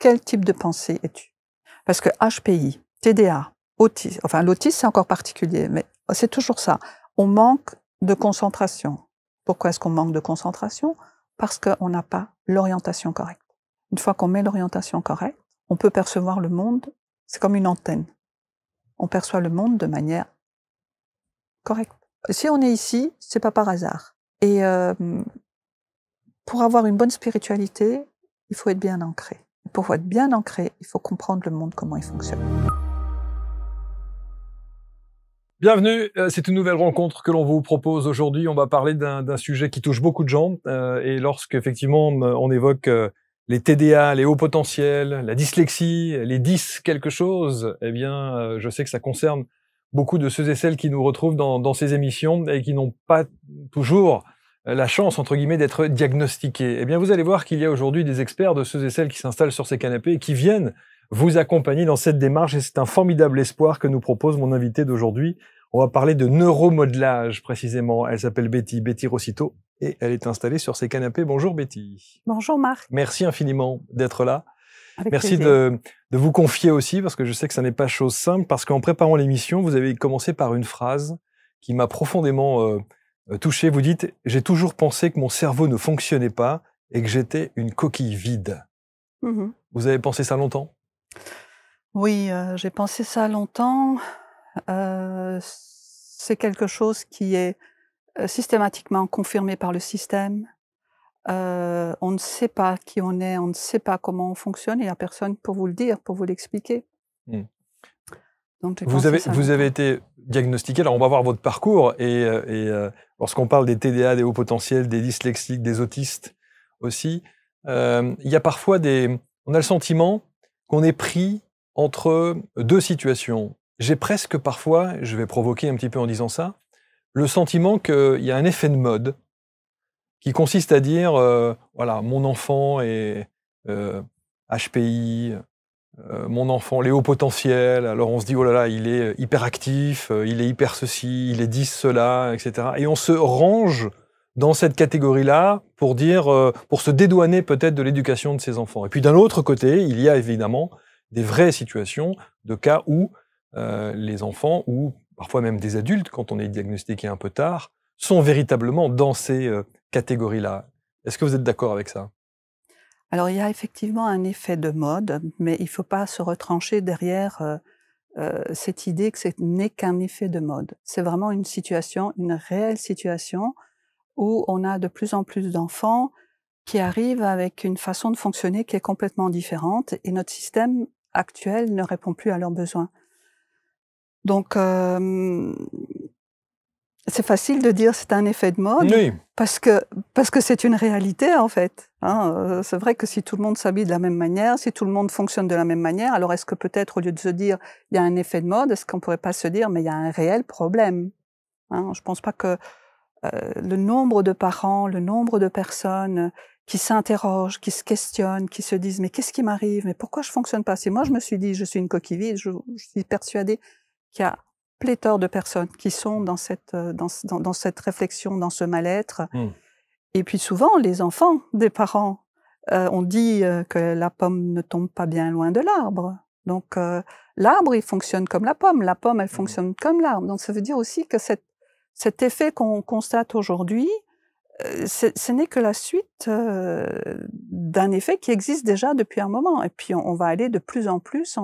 quel type de pensée es-tu? Parce que HPI, TDA, autisme, enfin l'autisme c'est encore particulier, mais c'est toujours ça. On manque de concentration. Pourquoi est-ce qu'on manque de concentration? Parce qu'on n'a pas l'orientation correcte. Une fois qu'on met l'orientation correcte, on peut percevoir le monde, c'est comme une antenne. On perçoit le monde de manière correcte. Si on est ici, c'est pas par hasard. Et pour avoir une bonne spiritualité, il faut être bien ancré. Pour être bien ancré, il faut comprendre le monde, comment il fonctionne. Bienvenue, c'est une nouvelle rencontre que l'on vous propose aujourd'hui. On va parler d'un sujet qui touche beaucoup de gens. Et lorsque effectivement on évoque les TDA, les hauts potentiels, la dyslexie, les 10 quelque chose, eh bien, je sais que ça concerne beaucoup de ceux et celles qui nous retrouvent dans ces émissions et qui n'ont pas toujours la chance, entre guillemets, d'être diagnostiqués. Eh bien, vous allez voir qu'il y a aujourd'hui des experts de ceux et celles qui s'installent sur ces canapés et qui viennent vous accompagner dans cette démarche. Et c'est un formidable espoir que nous propose mon invité d'aujourd'hui. On va parler de neuromodelage, précisément. Elle s'appelle Betty Rossito, et elle est installée sur ces canapés. Bonjour Betty. Bonjour Marc. Merci infiniment d'être là. Avec Merci de vous confier aussi, parce que je sais que ça n'est pas chose simple, parce qu'en préparant l'émission, vous avez commencé par une phrase qui m'a profondément touché. Vous dites « J'ai toujours pensé que mon cerveau ne fonctionnait pas et que j'étais une coquille vide ». Vous avez pensé ça longtemps? Oui, j'ai pensé ça longtemps. C'est quelque chose qui est systématiquement confirmé par le système. On ne sait pas qui on est, on ne sait pas comment on fonctionne, et il n'y a personne pour vous le dire, pour vous l'expliquer. Donc, vous avez été diagnostiqué, alors on va voir votre parcours, et lorsqu'on parle des TDA, des hauts potentiels, des dyslexiques, des autistes aussi, il y a parfois on a le sentiment qu'on est pris entre deux situations. J'ai presque parfois, je vais provoquer un petit peu en disant ça, le sentiment qu'il y a un effet de mode qui consiste à dire, voilà, mon enfant est HPI, mon enfant, les hauts potentiels, alors on se dit, oh là là, il est hyperactif, il est hyper ceci, il est 10 cela, etc. Et on se range dans cette catégorie-là pour dire, pour se dédouaner peut-être de l'éducation de ses enfants. Et puis d'un autre côté, il y a évidemment des vraies situations de cas où les enfants, ou parfois même des adultes, quand on est diagnostiqué un peu tard, sont véritablement dans ces catégories-là. Est-ce que vous êtes d'accord avec ça? Alors, il y a effectivement un effet de mode, mais il ne faut pas se retrancher derrière cette idée que ce n'est qu'un effet de mode. C'est vraiment une situation, une réelle situation, où on a de plus en plus d'enfants qui arrivent avec une façon de fonctionner qui est complètement différente, et notre système actuel ne répond plus à leurs besoins. Donc, c'est facile de dire c'est un effet de mode, oui, parce que c'est une réalité en fait. Hein. C'est vrai que si tout le monde s'habille de la même manière, si tout le monde fonctionne de la même manière, alors est-ce que peut-être au lieu de se dire il y a un effet de mode, est-ce qu'on pourrait pas se dire mais il y a un réel problème? Hein. Je pense pas que le nombre de parents, le nombre de personnes qui s'interrogent, qui se questionnent, qui se disent mais qu'est-ce qui m'arrive? Mais pourquoi je fonctionne pas? Si moi je me suis dit je suis une coquille vide, je suis persuadée qu'il y a pléthore de personnes qui sont dans cette réflexion, dans ce mal-être. Et puis souvent, les enfants des parents, on dit que la pomme ne tombe pas bien loin de l'arbre. Donc l'arbre, il fonctionne comme la pomme, elle fonctionne comme l'arbre. Donc ça veut dire aussi que cet effet qu'on constate aujourd'hui, ce n'est que la suite d'un effet qui existe déjà depuis un moment. Et puis on va aller de plus en plus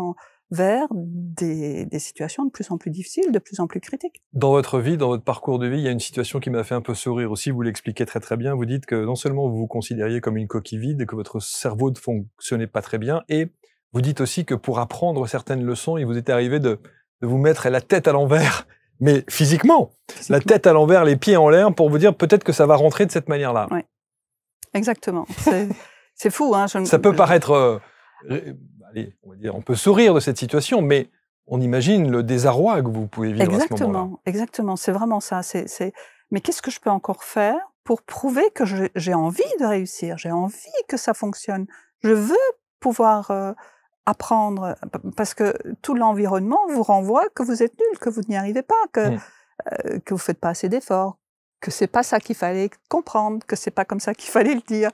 vers des situations de plus en plus difficiles, de plus en plus critiques. Dans votre vie, dans votre parcours de vie, il y a une situation qui m'a fait un peu sourire aussi, vous l'expliquez très très bien. Vous dites que non seulement vous vous considériez comme une coquille vide et que votre cerveau ne fonctionnait pas très bien, et vous dites aussi que pour apprendre certaines leçons, il vous est arrivé de vous mettre la tête à l'envers, mais physiquement, la tête à l'envers, les pieds en l'air, pour vous dire peut-être que ça va rentrer de cette manière-là. Oui, exactement. C'est fou. Hein, ça peut paraître... allez, on va dire, on peut sourire de cette situation, mais on imagine le désarroi que vous pouvez vivre à ce moment-là. Exactement, c'est vraiment ça. Mais qu'est-ce que je peux encore faire pour prouver que j'ai envie de réussir, j'ai envie que ça fonctionne. Je veux pouvoir apprendre, parce que tout l'environnement vous renvoie que vous êtes nul, que vous n'y arrivez pas, que vous ne faites pas assez d'efforts, que c'est pas ça qu'il fallait comprendre, que c'est pas comme ça qu'il fallait le dire.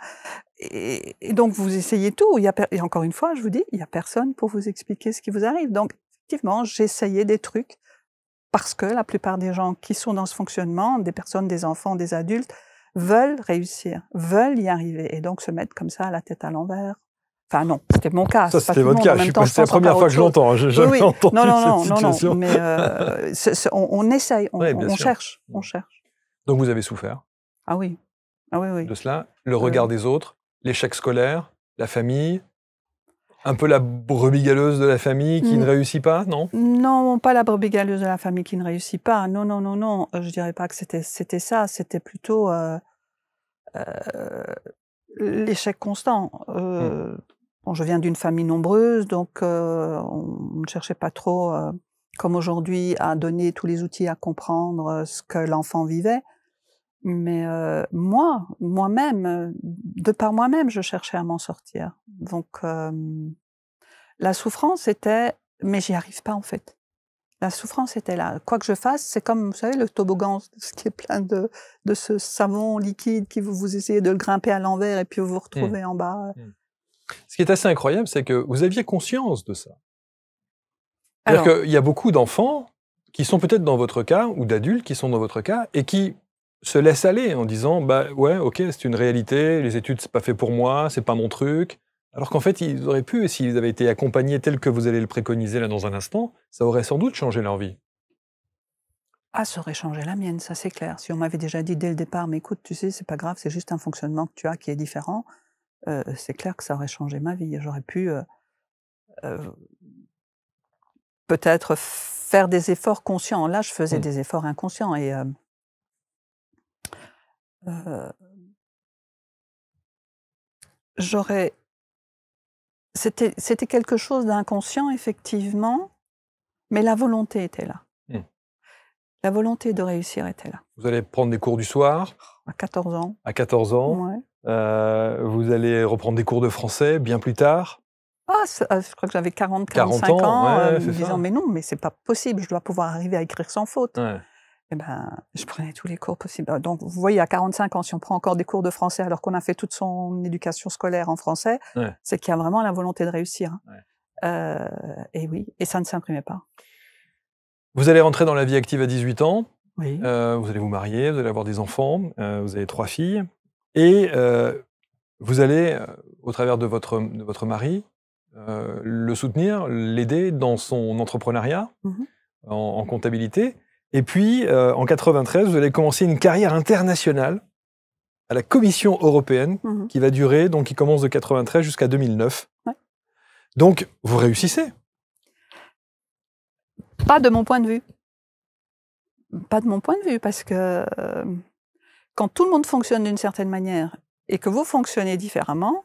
et donc vous essayez tout. Et encore une fois, je vous dis, il n'y a personne pour vous expliquer ce qui vous arrive. Donc effectivement, j'essayais des trucs parce que la plupart des gens qui sont dans ce fonctionnement, des personnes, des enfants, des adultes, veulent réussir, veulent y arriver, et donc se mettre comme ça la tête à l'envers. Enfin non, c'était mon cas. Ça, C'est pas c'était tout le votre monde. cas. En Je même suis temps, pas, je c'est la pense encore première à fois autre que je chose. l'entends. J'ai Oui, jamais oui. entendu Non, non, cette non, non, non. situation. Mais on essaye, Ouais, bien on sûr. cherche, on cherche. Donc vous avez souffert Ah oui, ah oui, oui. de cela, le regard des autres, l'échec scolaire, la famille, un peu la brebis galeuse de la famille qui ne Mm. réussit pas, non? Non, pas la brebis galeuse de la famille qui ne réussit pas. Non, non, non, non. Je dirais pas que c'était ça. C'était plutôt l'échec constant. Bon, je viens d'une famille nombreuse, donc on ne cherchait pas trop, comme aujourd'hui, à donner tous les outils à comprendre ce que l'enfant vivait. Mais moi-même, de par moi-même, je cherchais à m'en sortir. Donc la souffrance était, mais j'y arrive pas en fait. La souffrance était là. Quoi que je fasse, c'est comme, vous savez, le toboggan, ce qui est plein de ce savon liquide qui vous essayez de le grimper à l'envers et puis vous vous retrouvez en bas. Ce qui est assez incroyable, c'est que vous aviez conscience de ça. Alors, C'est-à-dire qu'il y a beaucoup d'enfants qui sont peut-être dans votre cas, ou d'adultes qui sont dans votre cas, et qui se laissent aller en disant « bah ouais, ok, c'est une réalité, les études, c'est pas fait pour moi, c'est pas mon truc ». Alors qu'en fait, ils auraient pu, et s'ils avaient été accompagnés tel que vous allez le préconiser là dans un instant, ça aurait sans doute changé leur vie. ça aurait changé la mienne, ça c'est clair. Si on m'avait déjà dit dès le départ, mais écoute, tu sais, c'est pas grave, c'est juste un fonctionnement que tu as qui est différent, c'est clair que ça aurait changé ma vie. J'aurais pu peut-être faire des efforts conscients. Là, je faisais des efforts inconscients et j'aurais... C'était quelque chose d'inconscient, effectivement, mais la volonté était là. La volonté de réussir était là. Vous allez prendre des cours du soir. À 14 ans. À 14 ans. Ouais. Vous allez reprendre des cours de français bien plus tard. Je crois que j'avais 45 ans, ouais, me disant « mais non, mais c'est pas possible, je dois pouvoir arriver à écrire sans faute Ouais. ». Eh ben, je prenais tous les cours possibles. Donc, vous voyez, à 45 ans, si on prend encore des cours de français alors qu'on a fait toute son éducation scolaire en français, c'est qu'il y a vraiment la volonté de réussir. Et oui, et ça ne s'imprimait pas. Vous allez rentrer dans la vie active à 18 ans. Oui. Vous allez vous marier, vous allez avoir des enfants, vous avez 3 filles. Et vous allez, au travers de votre mari, le soutenir, l'aider dans son entrepreneuriat, en comptabilité. Et puis, en 93, vous allez commencer une carrière internationale à la Commission européenne, qui va durer, donc qui commence de 93 jusqu'à 2009. Ouais. Donc, vous réussissez. Pas de mon point de vue. Pas de mon point de vue, parce que quand tout le monde fonctionne d'une certaine manière et que vous fonctionnez différemment,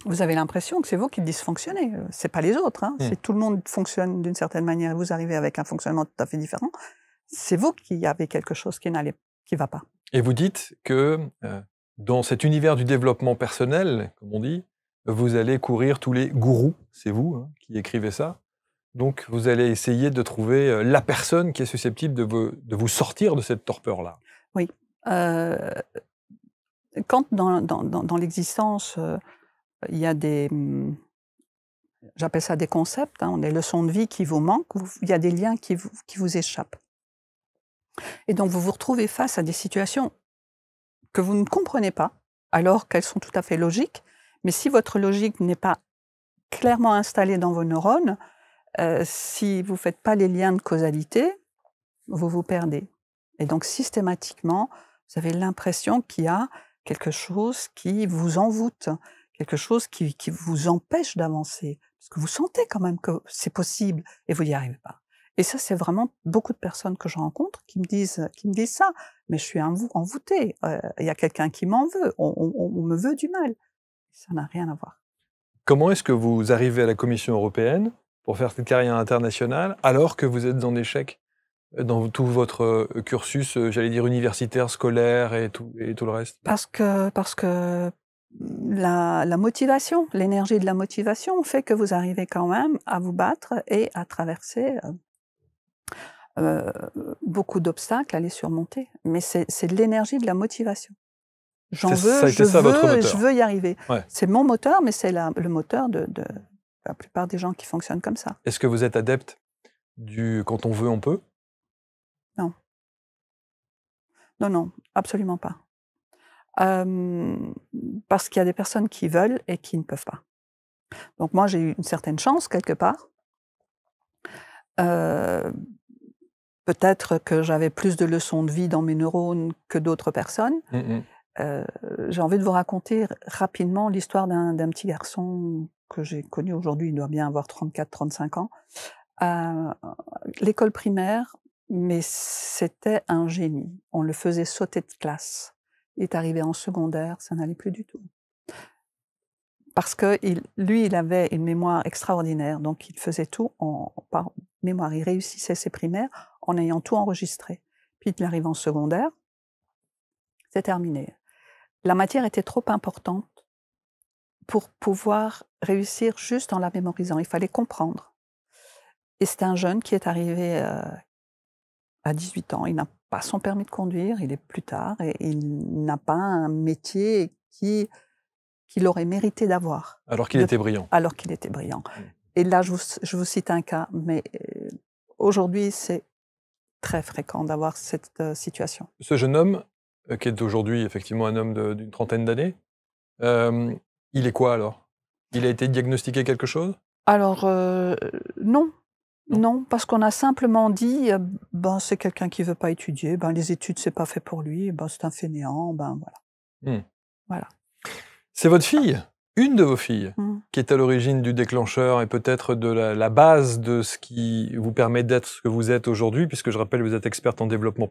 vous avez l'impression que c'est vous qui dysfonctionnez. C'est pas les autres. Si tout le monde fonctionne d'une certaine manière et vous arrivez avec un fonctionnement tout à fait différent, c'est vous qui avez quelque chose qui va pas. Et vous dites que dans cet univers du développement personnel, comme on dit, vous allez courir tous les gourous, c'est vous qui écrivez ça. Donc vous allez essayer de trouver la personne qui est susceptible de vous sortir de cette torpeur-là. Oui. Quand dans l'existence, il y a des... J'appelle ça des concepts, des leçons de vie qui vous manquent, il y a des liens qui vous échappent. Et donc vous vous retrouvez face à des situations que vous ne comprenez pas, alors qu'elles sont tout à fait logiques, mais si votre logique n'est pas clairement installée dans vos neurones, si vous ne faites pas les liens de causalité, vous vous perdez. Et donc systématiquement, vous avez l'impression qu'il y a quelque chose qui vous envoûte, quelque chose qui vous empêche d'avancer, parce que vous sentez quand même que c'est possible et vous n'y arrivez pas. Et ça, c'est vraiment beaucoup de personnes que je rencontre qui me disent ça. Mais je suis envoûtée. Il y a quelqu'un qui m'en veut. On me veut du mal. Ça n'a rien à voir. Comment est-ce que vous arrivez à la Commission européenne pour faire cette carrière internationale alors que vous êtes en échec dans tout votre cursus, j'allais dire universitaire, scolaire et tout le reste? Parce que la motivation, l'énergie de la motivation fait que vous arrivez quand même à vous battre et à traverser beaucoup d'obstacles à les surmonter. Mais c'est l'énergie de la motivation. J'en Ça a veux, été ça votre moteur. je veux y arriver. Ouais. C'est mon moteur, mais c'est le moteur de la plupart des gens qui fonctionnent comme ça. Est-ce que vous êtes adepte du quand on veut, on peut? Non. Non, non, absolument pas. Parce qu'il y a des personnes qui veulent et qui ne peuvent pas. Donc moi, j'ai eu une certaine chance quelque part. Peut-être que j'avais plus de leçons de vie dans mes neurones que d'autres personnes. J'ai envie de vous raconter rapidement l'histoire d'un petit garçon que j'ai connu aujourd'hui, il doit bien avoir 34-35 ans, à l'école primaire, mais c'était un génie. On le faisait sauter de classe. Il est arrivé en secondaire, ça n'allait plus du tout. Parce que lui, il avait une mémoire extraordinaire, donc il faisait tout par mémoire. Il réussissait ses primaires en ayant tout enregistré. Puis il arrive en secondaire, c'est terminé. La matière était trop importante pour pouvoir réussir juste en la mémorisant. Il fallait comprendre. Et c'est un jeune qui est arrivé à 18 ans. Il n'a pas son permis de conduire, il est plus tard, et il n'a pas un métier qu'il aurait mérité d'avoir. Alors qu'il était brillant. Alors qu'il était brillant. Et là, je vous cite un cas, mais aujourd'hui, c'est très fréquent d'avoir cette situation. Ce jeune homme, qui est aujourd'hui effectivement un homme d'une trentaine d'années, il est quoi alors? Il a été diagnostiqué quelque chose? Alors, non. Non, parce qu'on a simplement dit, ben, c'est quelqu'un qui veut pas étudier, ben, les études, c'est pas fait pour lui, ben, c'est un fainéant, ben, voilà. Voilà. C'est votre fille, une de vos filles, qui est à l'origine du déclencheur et peut-être de la base de ce qui vous permet d'être ce que vous êtes aujourd'hui, puisque je rappelle, vous êtes experte en développement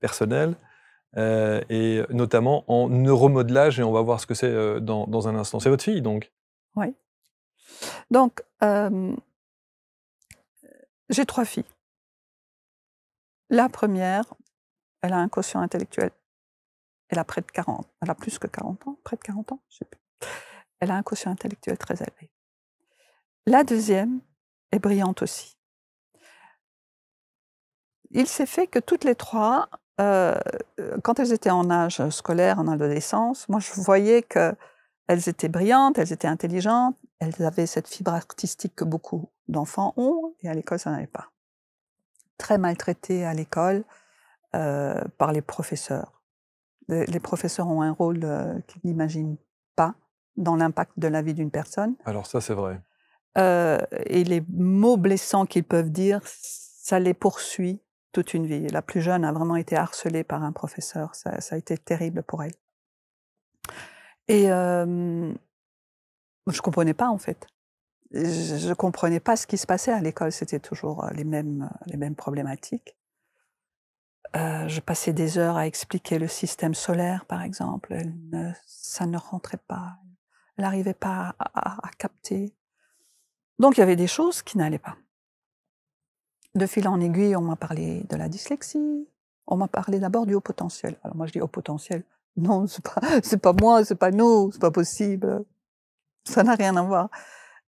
personnel, et notamment en neuromodelage, et on va voir ce que c'est dans un instant. C'est votre fille, donc? Oui. Donc, j'ai 3 filles. La première, elle a un quotient intellectuel. Elle a près de 40, elle a plus que 40 ans, près de 40 ans, je sais plus. Elle a un quotient intellectuel très élevé. La deuxième est brillante aussi. Il s'est fait que toutes les 3, quand elles étaient en âge scolaire, en adolescence, moi je voyais qu'elles étaient brillantes, elles étaient intelligentes, elles avaient cette fibre artistique que beaucoup d'enfants ont, et à l'école ça n'avait pas. Très maltraitées à l'école par les professeurs. Les professeurs ont un rôle qu'ils n'imaginent pas dans l'impact de la vie d'une personne. Alors ça, c'est vrai. Et les mots blessants qu'ils peuvent dire, ça les poursuit toute une vie. La plus jeune a vraiment été harcelée par un professeur. Ça a été terrible pour elle. Et je ne comprenais pas, en fait. Je ne comprenais pas ce qui se passait à l'école. C'était toujours les mêmes problématiques. Je passais des heures à expliquer le système solaire, par exemple. Ça ne rentrait pas. Elle n'arrivait pas à capter. Donc, il y avait des choses qui n'allaient pas. De fil en aiguille, on m'a parlé de la dyslexie. On m'a parlé d'abord du haut potentiel. Alors moi, je dis haut potentiel. Non, c'est pas moi, c'est pas nous, c'est pas possible. Ça n'a rien à voir.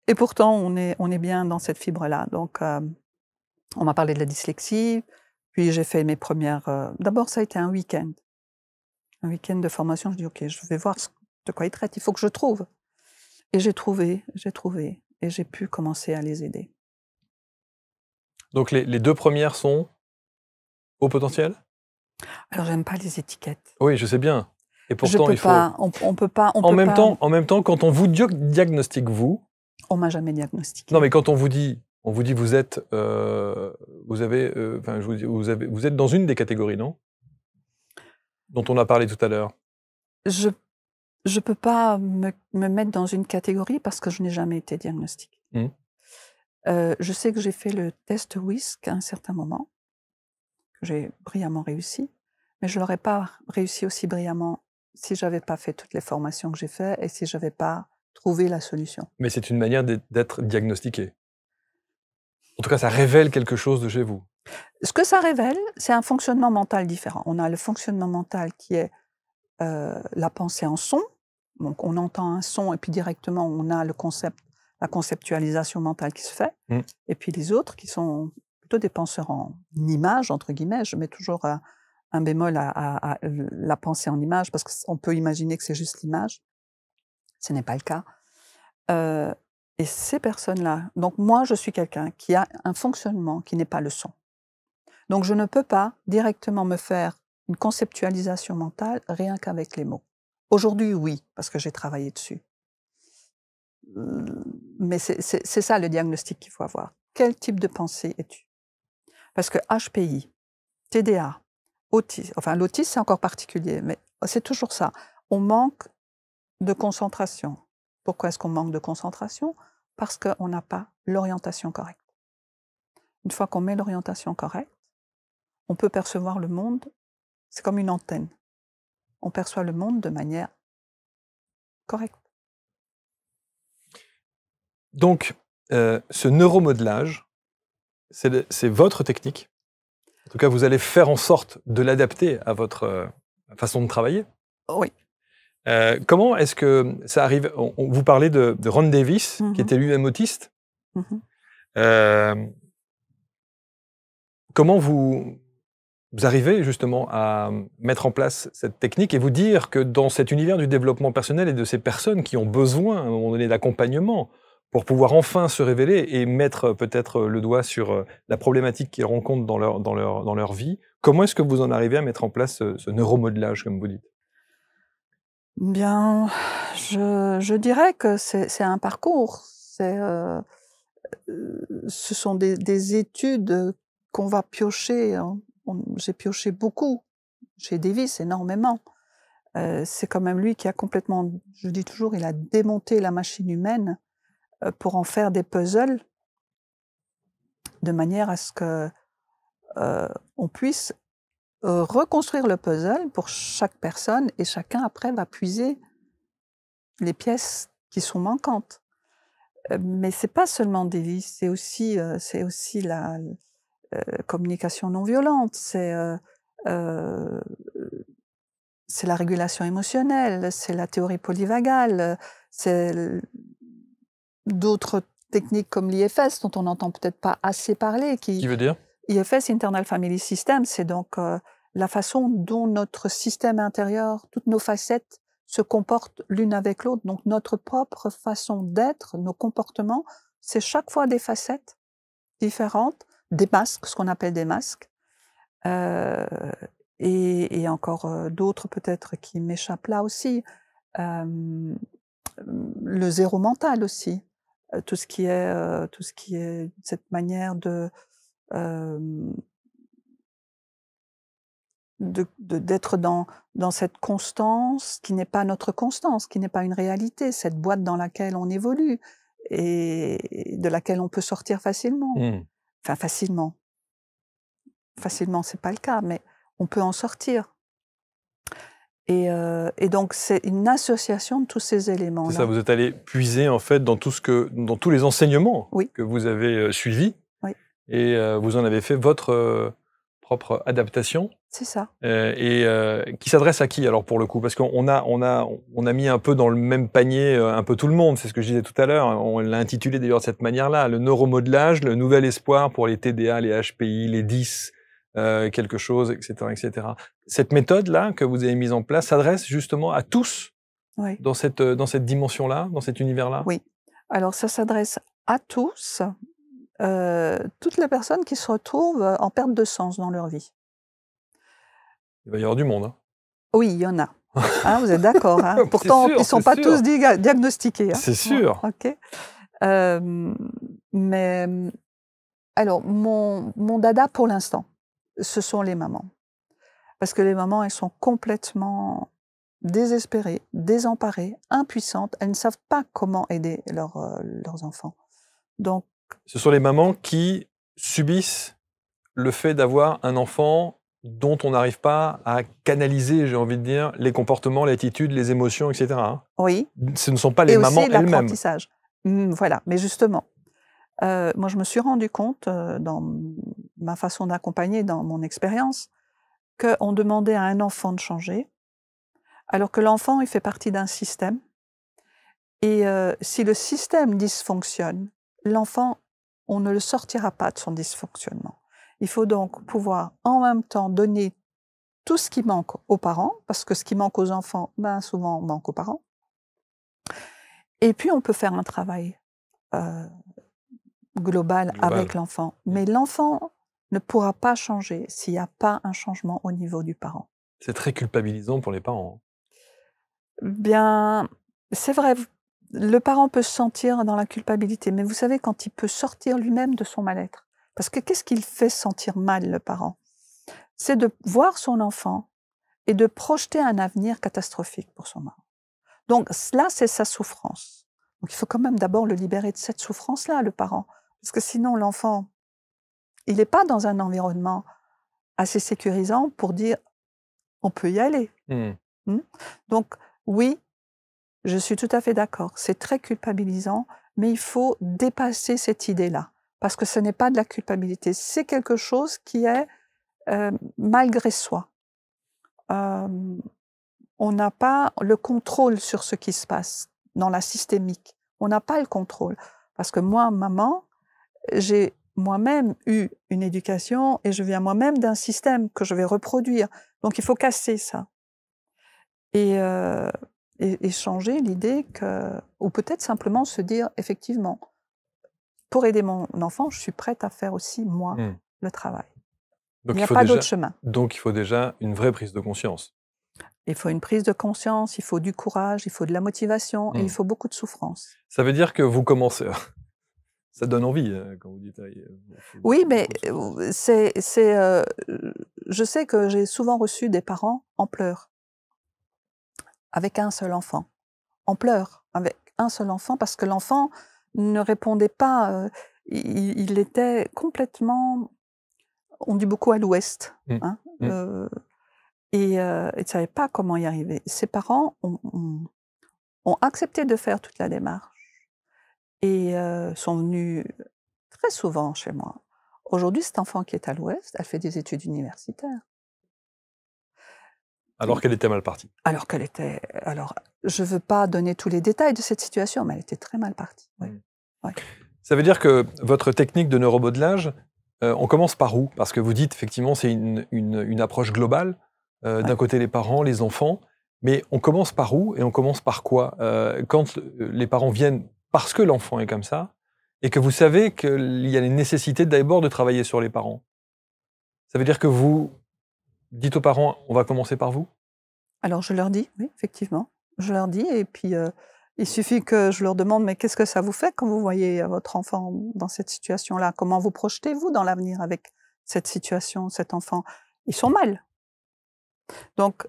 Et pourtant, on est bien dans cette fibre-là. Donc, on m'a parlé de la dyslexie. Puis j'ai fait mes premières... D'abord, ça a été un week-end. Un week-end de formation. Je dis, OK, je vais voir de quoi ils traitent. Il faut que je trouve. Et j'ai trouvé. Et j'ai pu commencer à les aider. Donc les 2 premières sont haut potentiel? Alors, j'aime pas les étiquettes. Oui, je sais bien. Et pourtant, il faut... On peut pas... En même temps, quand on vous diagnostique, vous... On m'a jamais diagnostiqué. Non, mais quand on vous dit vous êtes... vous êtes dans une des catégories, non? Dont on a parlé tout à l'heure. Je peux pas me mettre dans une catégorie parce que je n'ai jamais été diagnostiquée. Je sais que j'ai fait le test WISC à un certain moment, que j'ai brillamment réussi, mais je l'aurais pas réussi aussi brillamment si j'avais pas fait toutes les formations que j'ai faites et si j'avais pas trouvé la solution. Mais c'est une manière d'être diagnostiqué. En tout cas, ça révèle quelque chose de chez vous. Ce que ça révèle, c'est un fonctionnement mental différent. On a le fonctionnement mental qui est la pensée en son. Donc, on entend un son et puis directement, on a la conceptualisation mentale qui se fait. Et puis les autres qui sont plutôt des penseurs en images, entre guillemets. Je mets toujours un bémol à la pensée en image, parce qu'on peut imaginer que c'est juste l'image. Ce n'est pas le cas. Et ces personnes-là, donc moi, je suis quelqu'un qui a un fonctionnement qui n'est pas le son. Donc je ne peux pas directement me faire une conceptualisation mentale rien qu'avec les mots. Aujourd'hui, oui, parce que j'ai travaillé dessus. Mais c'est ça le diagnostic qu'il faut avoir. Quel type de pensée es-tu? Parce que HPI, TDA, autisme, enfin l'autisme c'est encore particulier, mais c'est toujours ça. On manque de concentration. Pourquoi est-ce qu'on manque de concentration? Parce qu'on n'a pas l'orientation correcte. Une fois qu'on met l'orientation correcte, on peut percevoir le monde, c'est comme une antenne. On perçoit le monde de manière correcte. Donc, ce neuromodelage, c'est votre technique. En tout cas, vous allez faire en sorte de l'adapter à votre façon de travailler. Oui. Comment est-ce que ça arrive? Vous parlez de Ron Davis, qui était lui-même autiste. Comment vous arrivez justement à mettre en place cette technique et vous dire que dans cet univers du développement personnel et de ces personnes qui ont besoin à un moment donné d'accompagnement pour pouvoir enfin se révéler et mettre peut-être le doigt sur la problématique qu'ils rencontrent dans leur vie, comment est-ce que vous en arrivez à mettre en place ce neuromodelage, comme vous dites? Bien, je dirais que c'est un parcours. Ce sont des études qu'on va piocher. Hein. J'ai pioché beaucoup chez Davis, énormément. C'est quand même lui qui a complètement, je dis toujours, il a démonté la machine humaine pour en faire des puzzles, de manière à ce que on puisse reconstruire le puzzle pour chaque personne, et chacun après va puiser les pièces qui sont manquantes. Mais c'est pas seulement Davis, c'est aussi la communication non violente, c'est la régulation émotionnelle, c'est la théorie polyvagale, c'est d'autres techniques comme l'IFS dont on n'entend peut-être pas assez parler. Qui veut dire? IFS, Internal Family System, c'est donc la façon dont notre système intérieur, toutes nos facettes se comportent l'une avec l'autre. Donc notre propre façon d'être, nos comportements, c'est chaque fois des facettes différentes, des masques, ce qu'on appelle des masques, et encore d'autres peut-être qui m'échappent là aussi. Le zéro mental aussi, tout ce qui est cette manière d'être dans cette constance qui n'est pas notre constance, qui n'est pas une réalité, cette boîte dans laquelle on évolue et de laquelle on peut sortir facilement. Enfin, facilement. Facilement, c'est pas le cas, mais on peut en sortir. Et donc, c'est une association de tous ces éléments-là. C'est ça, vous êtes allé puiser en fait dans tous les enseignements que vous avez suivis, et vous en avez fait votre propre adaptation. C'est ça. Qui s'adresse à qui alors pour le coup? Parce qu'on a mis un peu dans le même panier un peu tout le monde, c'est ce que je disais tout à l'heure. On l'a intitulé d'ailleurs de cette manière-là, le neuromodelage, le nouvel espoir pour les TDA, les HPI, les 10, quelque chose, etc., etc. Cette méthode-là que vous avez mise en place s'adresse justement à tous dans cette dimension-là, dans cet univers-là? Oui. Alors ça s'adresse à tous, toutes les personnes qui se retrouvent en perte de sens dans leur vie. Il va y avoir du monde. Hein. Oui, il y en a. Hein, vous êtes d'accord, hein? Pourtant, ils ne sont pas tous diagnostiqués. Hein? C'est sûr. Ok. Mais alors, mon dada pour l'instant, ce sont les mamans. Parce que les mamans, elles sont complètement désespérées, désemparées, impuissantes. Elles ne savent pas comment aider leurs enfants. Donc, ce sont les mamans qui subissent le fait d'avoir un enfant dont on n'arrive pas à canaliser, j'ai envie de dire, les comportements, l'attitude, les émotions, etc. Hein. Oui. Ce ne sont pas les mamans elles-mêmes. L'apprentissage. Voilà, mais justement, moi je me suis rendu compte dans ma façon d'accompagner, dans mon expérience, qu'on demandait à un enfant de changer, alors que l'enfant, il fait partie d'un système. Et si le système dysfonctionne, l'enfant, on ne le sortira pas de son dysfonctionnement. Il faut donc pouvoir en même temps donner tout ce qui manque aux parents, parce que ce qui manque aux enfants, ben, souvent manque aux parents. Et puis on peut faire un travail global avec l'enfant. Mais l'enfant ne pourra pas changer s'il n'y a pas un changement au niveau du parent. C'est très culpabilisant pour les parents. Bien, c'est vrai, le parent peut se sentir dans la culpabilité, mais vous savez, quand il peut sortir lui-même de son mal-être. Parce que qu'est-ce qu'il fait sentir mal, le parent? C'est de voir son enfant et de projeter un avenir catastrophique pour son enfant. Donc là, c'est sa souffrance. Donc il faut quand même d'abord le libérer de cette souffrance-là, le parent. Parce que sinon, l'enfant, il n'est pas dans un environnement assez sécurisant pour dire on peut y aller. Donc oui, je suis tout à fait d'accord, c'est très culpabilisant, mais il faut dépasser cette idée-là. Parce que ce n'est pas de la culpabilité, c'est quelque chose qui est malgré soi. On n'a pas le contrôle sur ce qui se passe dans la systémique. On n'a pas le contrôle. Parce que moi, maman, j'ai moi-même eu une éducation et je viens moi-même d'un système que je vais reproduire. Donc il faut casser ça. Et changer l'idée que... Ou peut-être simplement se dire, effectivement, pour aider mon enfant, je suis prête à faire aussi, moi, le travail. Donc, il n'y a pas d'autre chemin. Donc il faut déjà une vraie prise de conscience. Il faut une prise de conscience, il faut du courage, il faut de la motivation et il faut beaucoup de souffrance. Ça veut dire que vous commencez... Ça donne envie quand vous dites... Oui, mais je sais que j'ai souvent reçu des parents en pleurs, avec un seul enfant. En pleurs, avec un seul enfant, parce que l'enfant ne répondait pas, il était complètement, on dit beaucoup à l'ouest, hein, et il ne savait pas comment y arriver. Ses parents ont accepté de faire toute la démarche et sont venus très souvent chez moi. Aujourd'hui, cet enfant qui est à l'ouest, elle fait des études universitaires. Alors qu'elle était mal partie. Alors, je ne veux pas donner tous les détails de cette situation, mais elle était très mal partie. Ouais. Ouais. Ça veut dire que votre technique de neuromodelage, on commence par où? Parce que vous dites, effectivement, c'est une approche globale. D'un côté, les parents, les enfants. Mais on commence par où et on commence par quoi? Quand les parents viennent parce que l'enfant est comme ça, et que vous savez qu'il y a les nécessités d'abord de travailler sur les parents. Ça veut dire que vous dites aux parents, on va commencer par vous? Alors je leur dis, oui, effectivement. Je leur dis, et puis il suffit que je leur demande, mais qu'est-ce que ça vous fait quand vous voyez votre enfant dans cette situation-là? Comment vous projetez-vous dans l'avenir avec cette situation, cet enfant? Ils sont mal. Donc,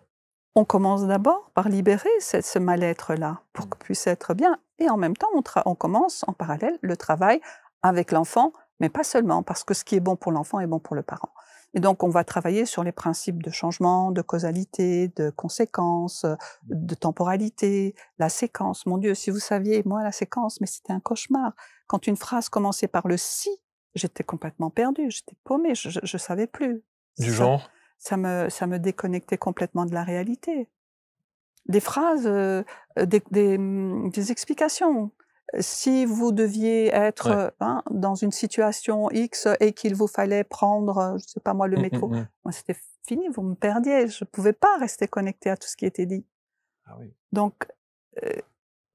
on commence d'abord par libérer ce mal-être-là pour qu'il puisse être bien. Et en même temps, on commence en parallèle le travail avec l'enfant, mais pas seulement, parce que ce qui est bon pour l'enfant est bon pour le parent. Et donc, on va travailler sur les principes de changement, de causalité, de conséquence, de temporalité, la séquence. Mon Dieu, si vous saviez, moi, la séquence, mais c'était un cauchemar. Quand une phrase commençait par le « si », j'étais complètement perdue, j'étais paumée, je savais plus. Du genre? Ça me déconnectait complètement de la réalité. Des phrases, des explications. Si vous deviez être dans une situation X et qu'il vous fallait prendre, je ne sais pas moi, le métro, moi c'était fini, vous me perdiez, je ne pouvais pas rester connectée à tout ce qui était dit. Ah oui. Donc,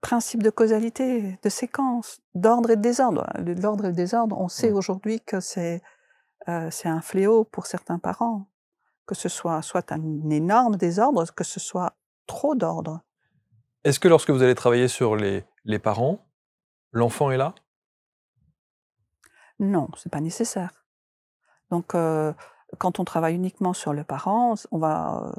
principe de causalité, de séquence, d'ordre et de désordre. L'ordre et le désordre, on sait aujourd'hui que c'est un fléau pour certains parents. Que ce soit un énorme désordre, que ce soit trop d'ordre. Est-ce que lorsque vous allez travailler sur les parents, l'enfant est là? Non, c'est pas nécessaire. Donc, quand on travaille uniquement sur le parent, on va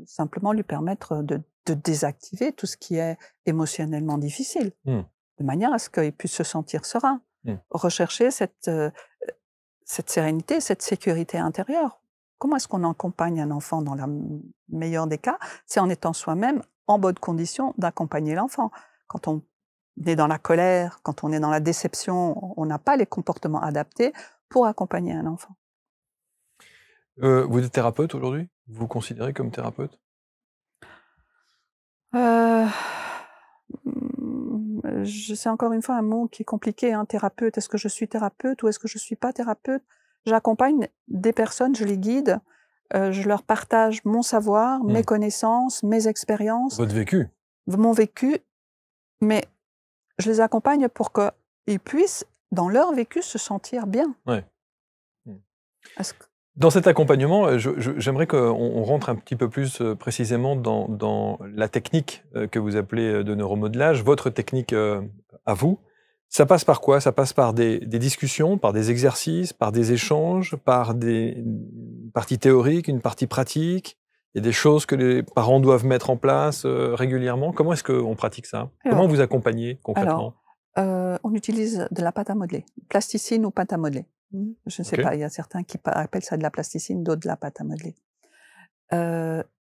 simplement lui permettre de désactiver tout ce qui est émotionnellement difficile, de manière à ce qu'il puisse se sentir serein, rechercher cette sérénité, cette sécurité intérieure. Comment est-ce qu'on accompagne un enfant dans le meilleur des cas? C'est en étant soi-même en bonne condition d'accompagner l'enfant. Quand on est dans la colère, quand on est dans la déception, on n'a pas les comportements adaptés pour accompagner un enfant. Vous êtes thérapeute aujourd'hui? Vous vous considérez comme thérapeute? C'est encore une fois un mot qui est compliqué, hein, thérapeute. Est-ce que je suis thérapeute ou est-ce que je ne suis pas thérapeute? J'accompagne des personnes, je les guide je leur partage mon savoir, mes connaissances, mes expériences. Votre vécu. Mon vécu, mais je les accompagne pour qu'ils puissent, dans leur vécu, se sentir bien. Ouais. Que... Dans cet accompagnement, j'aimerais qu'on rentre un petit peu plus précisément dans la technique que vous appelez de neuromodelage, votre technique à vous. Ça passe par quoi? Ça passe par des discussions, par des exercices, par des échanges, par une partie théorique, une partie pratique. Il y a des choses que les parents doivent mettre en place régulièrement. Comment est-ce qu'on pratique ça? Comment vous accompagnez concrètement? On utilise de la pâte à modeler, plasticine ou pâte à modeler. Je ne sais pas, il y a certains qui appellent ça de la plasticine, d'autres de la pâte à modeler.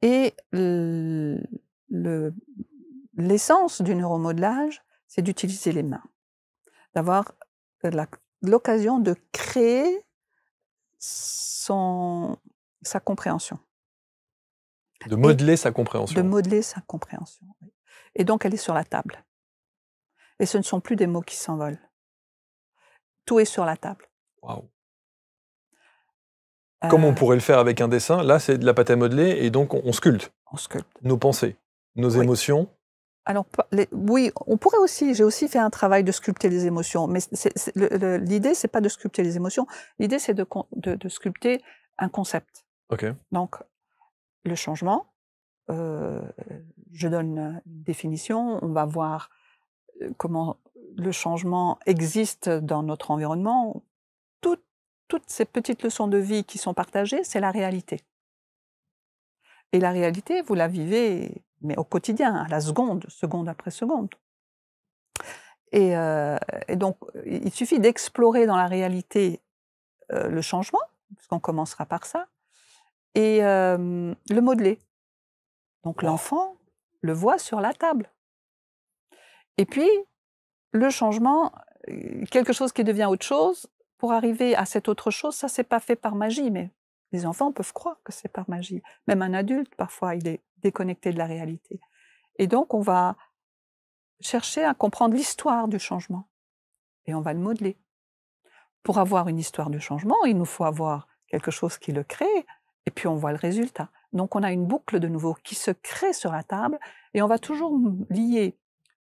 Et l'essence du neuromodelage, c'est d'utiliser les mains, d'avoir l'occasion de créer sa compréhension. De modeler sa compréhension. De modeler sa compréhension, oui. Et donc, elle est sur la table. Et ce ne sont plus des mots qui s'envolent. Tout est sur la table. Waouh. Comme on pourrait le faire avec un dessin, là, c'est de la pâte à modeler, et donc on sculpte. On sculpte. Nos pensées, nos émotions. Alors, oui, on pourrait aussi, j'ai aussi fait un travail de sculpter les émotions, mais l'idée, c'est pas de sculpter les émotions, l'idée, c'est de sculpter un concept. Ok. Donc, le changement, je donne une définition, on va voir comment le changement existe dans notre environnement. Toutes ces petites leçons de vie qui sont partagées, c'est la réalité. Et la réalité, vous la vivez, mais au quotidien, à la seconde après seconde. Et donc, il suffit d'explorer dans la réalité le changement, puisqu'on commencera par ça, et le modeler. Donc l'enfant le voit sur la table. Et puis, le changement, quelque chose qui devient autre chose, pour arriver à cette autre chose, ça, c'est pas fait par magie, mais les enfants peuvent croire que c'est par magie. Même un adulte, parfois, il est déconnecté de la réalité. Et donc, on va chercher à comprendre l'histoire du changement. Et on va le modeler. Pour avoir une histoire du changement, il nous faut avoir quelque chose qui le crée, et puis on voit le résultat. Donc, on a une boucle de nouveau qui se crée sur la table, et on va toujours lier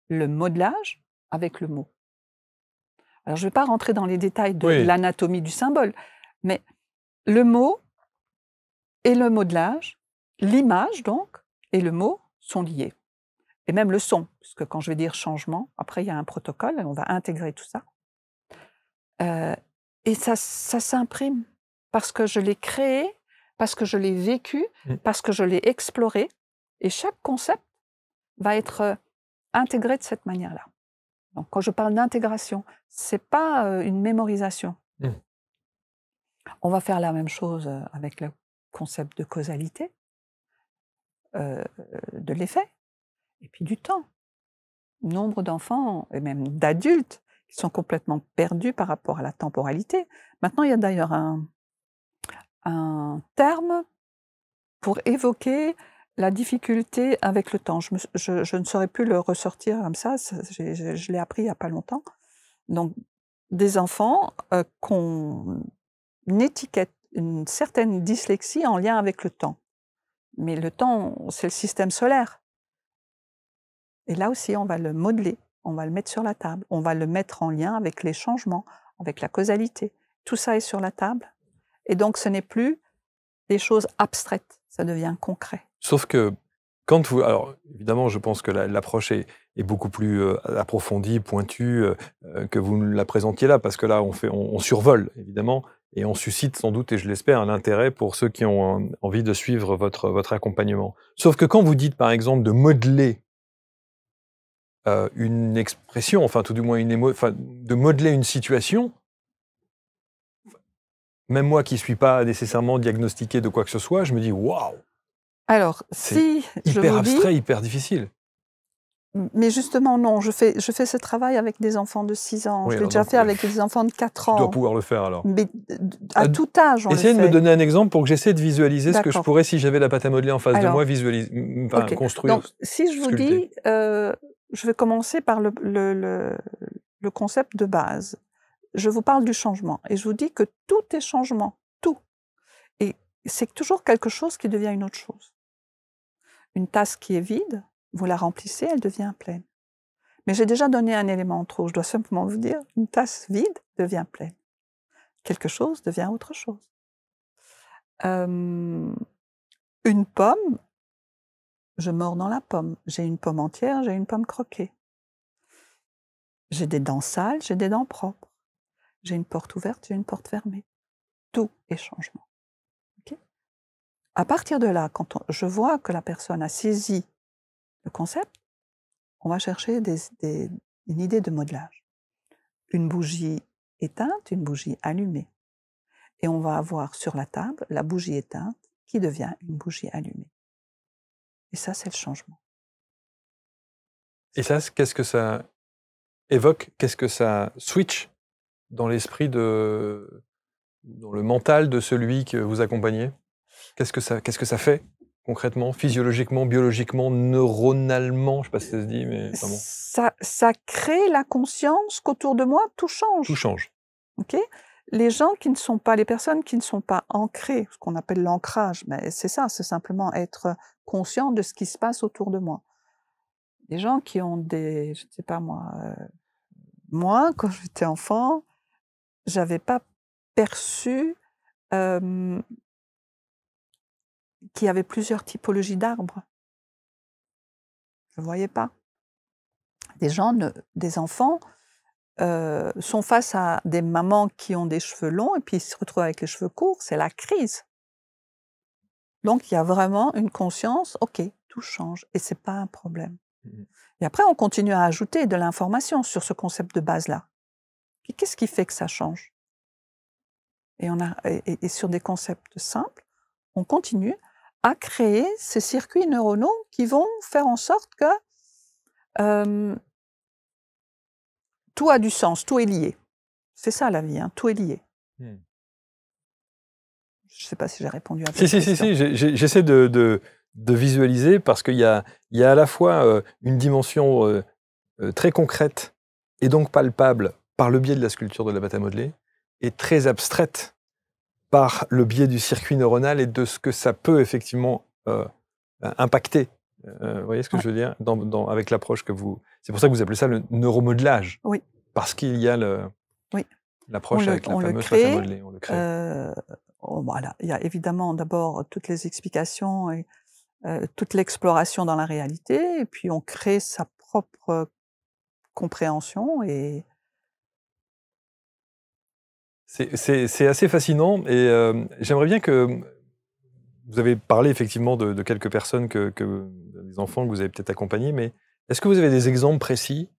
le modelage avec le mot. Alors, je ne vais pas rentrer dans les détails de l'anatomie du symbole, mais le mot et le modelage, l'image donc, et le mot sont liés. Et même le son, puisque quand je vais dire changement, après il y a un protocole, et on va intégrer tout ça. Et ça s'imprime, parce que je l'ai créé, parce que je l'ai vécu, parce que je l'ai exploré, et chaque concept va être intégré de cette manière-là. Donc, quand je parle d'intégration, ce n'est pas une mémorisation. On va faire la même chose avec le concept de causalité, de l'effet, et puis du temps. Nombre d'enfants, et même d'adultes, qui sont complètement perdus par rapport à la temporalité. Maintenant, il y a d'ailleurs un terme pour évoquer la difficulté avec le temps. Je ne saurais plus le ressortir comme ça, je l'ai appris il n'y a pas longtemps. Donc, des enfants qu'on étiquette une certaine dyslexie en lien avec le temps. Mais le temps, c'est le système solaire. Et là aussi, on va le modeler, on va le mettre sur la table, on va le mettre en lien avec les changements, avec la causalité. Tout ça est sur la table. Et donc, ce n'est plus des choses abstraites, ça devient concret. Sauf que quand vous... Alors, évidemment, je pense que l'approche est beaucoup plus approfondie, pointue, que vous la présentiez là, parce que là, on survole, évidemment, et on suscite sans doute, et je l'espère, un intérêt pour ceux qui ont envie de suivre votre accompagnement. Sauf que quand vous dites, par exemple, de modeler une expression, enfin, tout du moins de modeler une situation, même moi qui ne suis pas nécessairement diagnostiqué de quoi que ce soit, je me dis, waouh! Alors, si je hyper vous abstrait, dis, hyper difficile. Mais justement, non, je fais ce travail avec des enfants de 6 ans. Oui, je l'ai déjà fait avec des enfants de 4 ans. Tu dois pouvoir le faire alors. Mais à tout âge, on le fait. Essayez de me donner un exemple pour que j'essaie de visualiser ce que je pourrais, si j'avais la pâte à modeler en face de moi, construire. Donc, si je vous dis, je vais commencer par le concept de base. Je vous parle du changement et je vous dis que tout est changement, tout. Et c'est toujours quelque chose qui devient une autre chose. Une tasse qui est vide, vous la remplissez, elle devient pleine. Mais j'ai déjà donné un élément trop, je dois simplement vous dire, une tasse vide devient pleine. Quelque chose devient autre chose. Une pomme, je mords dans la pomme. J'ai une pomme entière, j'ai une pomme croquée. J'ai des dents sales, j'ai des dents propres. J'ai une porte ouverte, j'ai une porte fermée. Tout est changement. Okay? À partir de là, quand je vois que la personne a saisi le concept, on va chercher une idée de modelage. Une bougie éteinte, une bougie allumée. Et on va avoir sur la table la bougie éteinte qui devient une bougie allumée. Et ça, c'est le changement. Et ça, qu'est-ce que ça évoque? Qu'est-ce que ça switch dans l'esprit dans le mental de celui que vous accompagnez? Qu'est-ce que ça fait concrètement, physiologiquement, biologiquement, neuronalement? Je ne sais pas si ça se dit, mais enfin bon. Ça crée la conscience qu'autour de moi, tout change. Tout change. Okay? Les personnes qui ne sont pas ancrées, ce qu'on appelle l'ancrage, mais c'est ça, c'est simplement être conscient de ce qui se passe autour de moi. Des gens qui ont je ne sais pas moi, quand j'étais enfant, j'avais pas perçu qu'il y avait plusieurs typologies d'arbres. Je ne voyais pas. Des enfants sont face à des mamans qui ont des cheveux longs et puis ils se retrouvent avec les cheveux courts, c'est la crise. Donc il y a vraiment une conscience, ok, tout change et c'est pas un problème. Et après on continue à ajouter de l'information sur ce concept de base-là. Qu'est-ce qui fait que ça change? Et sur des concepts simples, on continue à créer ces circuits neuronaux qui vont faire en sorte que tout a du sens, tout est lié. C'est ça la vie, hein, tout est lié. Je ne sais pas si j'ai répondu à votre question. Si, j'essaie de visualiser parce qu'il y a à la fois une dimension très concrète et donc palpable par le biais de la sculpture de la pâte à modeler et très abstraite par le biais du circuit neuronal et de ce que ça peut effectivement impacter. Vous voyez ce que je veux dire avec l'approche que vous... C'est pour ça que vous appelez ça le neuromodelage. Oui. Parce qu'il y a l'approche avec la fameuse pâte à modeler. On le crée. Voilà. Il y a évidemment d'abord toutes les explications et toute l'exploration dans la réalité, et puis on crée sa propre compréhension et... C'est assez fascinant et j'aimerais bien que... Vous avez parlé effectivement de quelques personnes, des enfants que vous avez peut-être accompagnés, mais est-ce que vous avez des exemples précis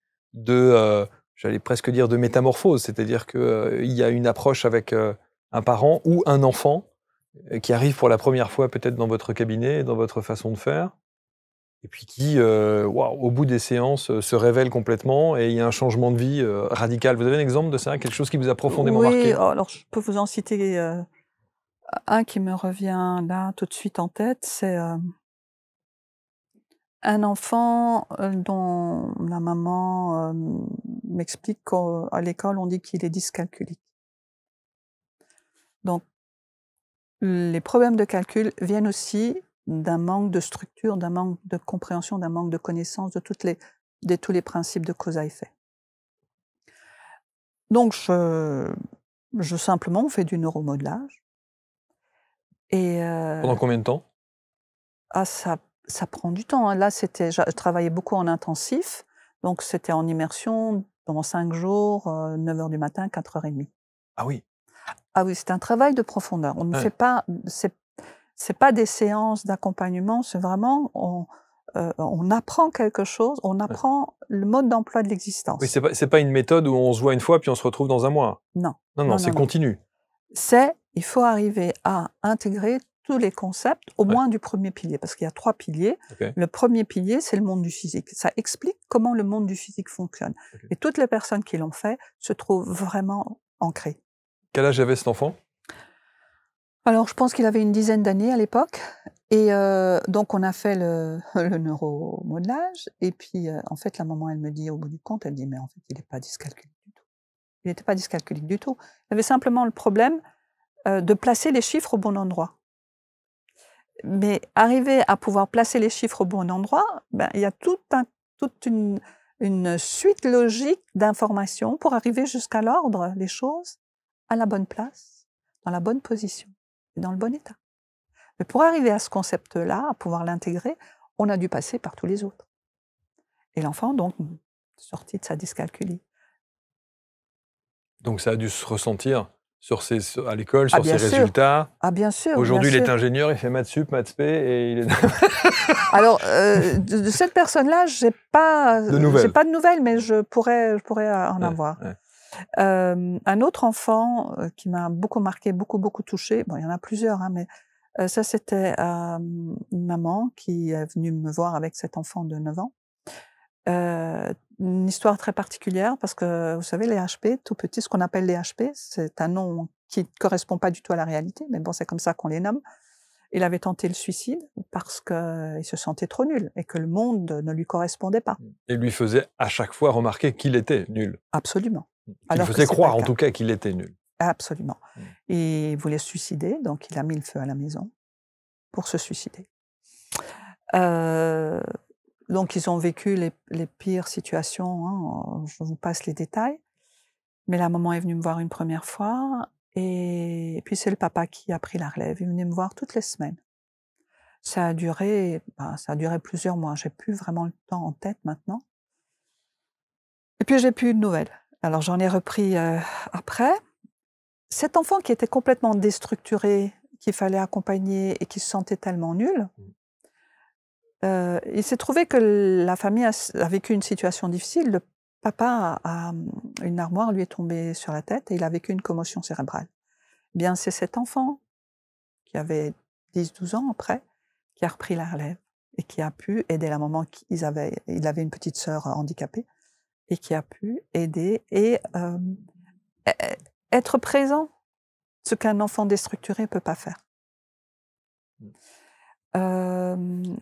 j'allais presque dire de métamorphose, c'est-à-dire qu'il y a une approche avec un parent ou un enfant qui arrive pour la première fois peut-être dans votre cabinet, dans votre façon de faire, et puis qui, au bout des séances, se révèle complètement et il y a un changement de vie radical. Vous avez un exemple de ça, quelque chose qui vous a profondément marqué? Oui, alors je peux vous en citer un qui me revient là tout de suite en tête, c'est un enfant dont la maman m'explique qu'à l'école on dit qu'il est dyscalculique. Donc les problèmes de calcul viennent aussi d'un manque de structure, d'un manque de compréhension, d'un manque de connaissance de tous les principes de cause à effet. Donc simplement on fait du neuromodelage. Et Pendant combien de temps? Ça prend du temps, hein. Là, je travaillais beaucoup en intensif, donc c'était en immersion pendant 5 jours, 9h du matin, 4h30. Ah oui. Ah oui, c'est un travail de profondeur. On ne fait pas, c'est pas des séances d'accompagnement, c'est vraiment, on apprend quelque chose, on apprend le mode d'emploi de l'existence. Oui, c'est pas une méthode où on se voit une fois puis on se retrouve dans un mois. Non. Non, c'est continu. Il faut arriver à intégrer tous les concepts, au moins du premier pilier, parce qu'il y a 3 piliers. Okay. Le premier pilier, c'est le monde du physique. Ça explique comment le monde du physique fonctionne. Okay. Et toutes les personnes qui l'ont fait se trouvent vraiment ancrées. Quel âge avait cet enfant? Alors, je pense qu'il avait une dizaine d'années à l'époque. Et donc, on a fait le neuromodelage. Et puis, en fait, la maman, elle me dit, au bout du compte, elle dit, mais en fait, il n'est pas dyscalculique du tout. Il n'était pas dyscalculique du tout. Il avait simplement le problème de placer les chiffres au bon endroit. Mais arriver à pouvoir placer les chiffres au bon endroit, ben, il y a toute une suite logique d'informations pour arriver jusqu'à l'ordre, les choses, à la bonne place, dans la bonne position et dans le bon état. Mais pour arriver à ce concept-là, à pouvoir l'intégrer, on a dû passer par tous les autres. Et l'enfant, donc, sorti de sa dyscalculie. Donc ça a dû se ressentir à l'école, Ah sur ses bien sûr, résultats. ah bien sûr, bien Aujourd'hui, il est sûr. ingénieur, il fait maths sup, maths spé et il est Alors, de cette personne-là, j'ai de nouvelles. pas de nouvelles, mais je pourrais en Ouais, avoir. ouais. Un autre enfant qui m'a beaucoup marqué, beaucoup touché. Bon, il y en a plusieurs, hein, mais ça c'était une maman qui est venue me voir avec cet enfant de 9 ans. Une histoire très particulière parce que vous savez, les HP, tout petits, ce qu'on appelle les HP, c'est un nom qui ne correspond pas du tout à la réalité, mais bon, c'est comme ça qu'on les nomme. Il avait tenté le suicide parce qu'il se sentait trop nul et que le monde ne lui correspondait pas. Et lui faisait à chaque fois remarquer qu'il était nul. Absolument. Qu'il Alors que faisait c'est pas croire le en cas. tout cas qu'il était nul. Absolument. Et il voulait se suicider, donc il a mis le feu à la maison pour se suicider. Donc ils ont vécu les pires situations, hein, je vous passe les détails. Mais la maman est venue me voir une première fois et puis c'est le papa qui a pris la relève. Il venait me voir toutes les semaines. Ça a duré plusieurs mois. J'ai plus vraiment le temps en tête maintenant. Et puis j'ai plus eu de nouvelles. Alors j'en ai repris après. Cet enfant qui était complètement déstructuré, qu'il fallait accompagner et qui se sentait tellement nul, il s'est trouvé que la famille a vécu une situation difficile. Le papa une armoire lui est tombée sur la tête et il a vécu une commotion cérébrale. Eh bien, c'est cet enfant qui avait 10-12 ans après, qui a repris la relève et qui a pu aider la maman. Il avait une petite sœur handicapée et qui a pu aider et être présent, ce qu'un enfant déstructuré ne peut pas faire.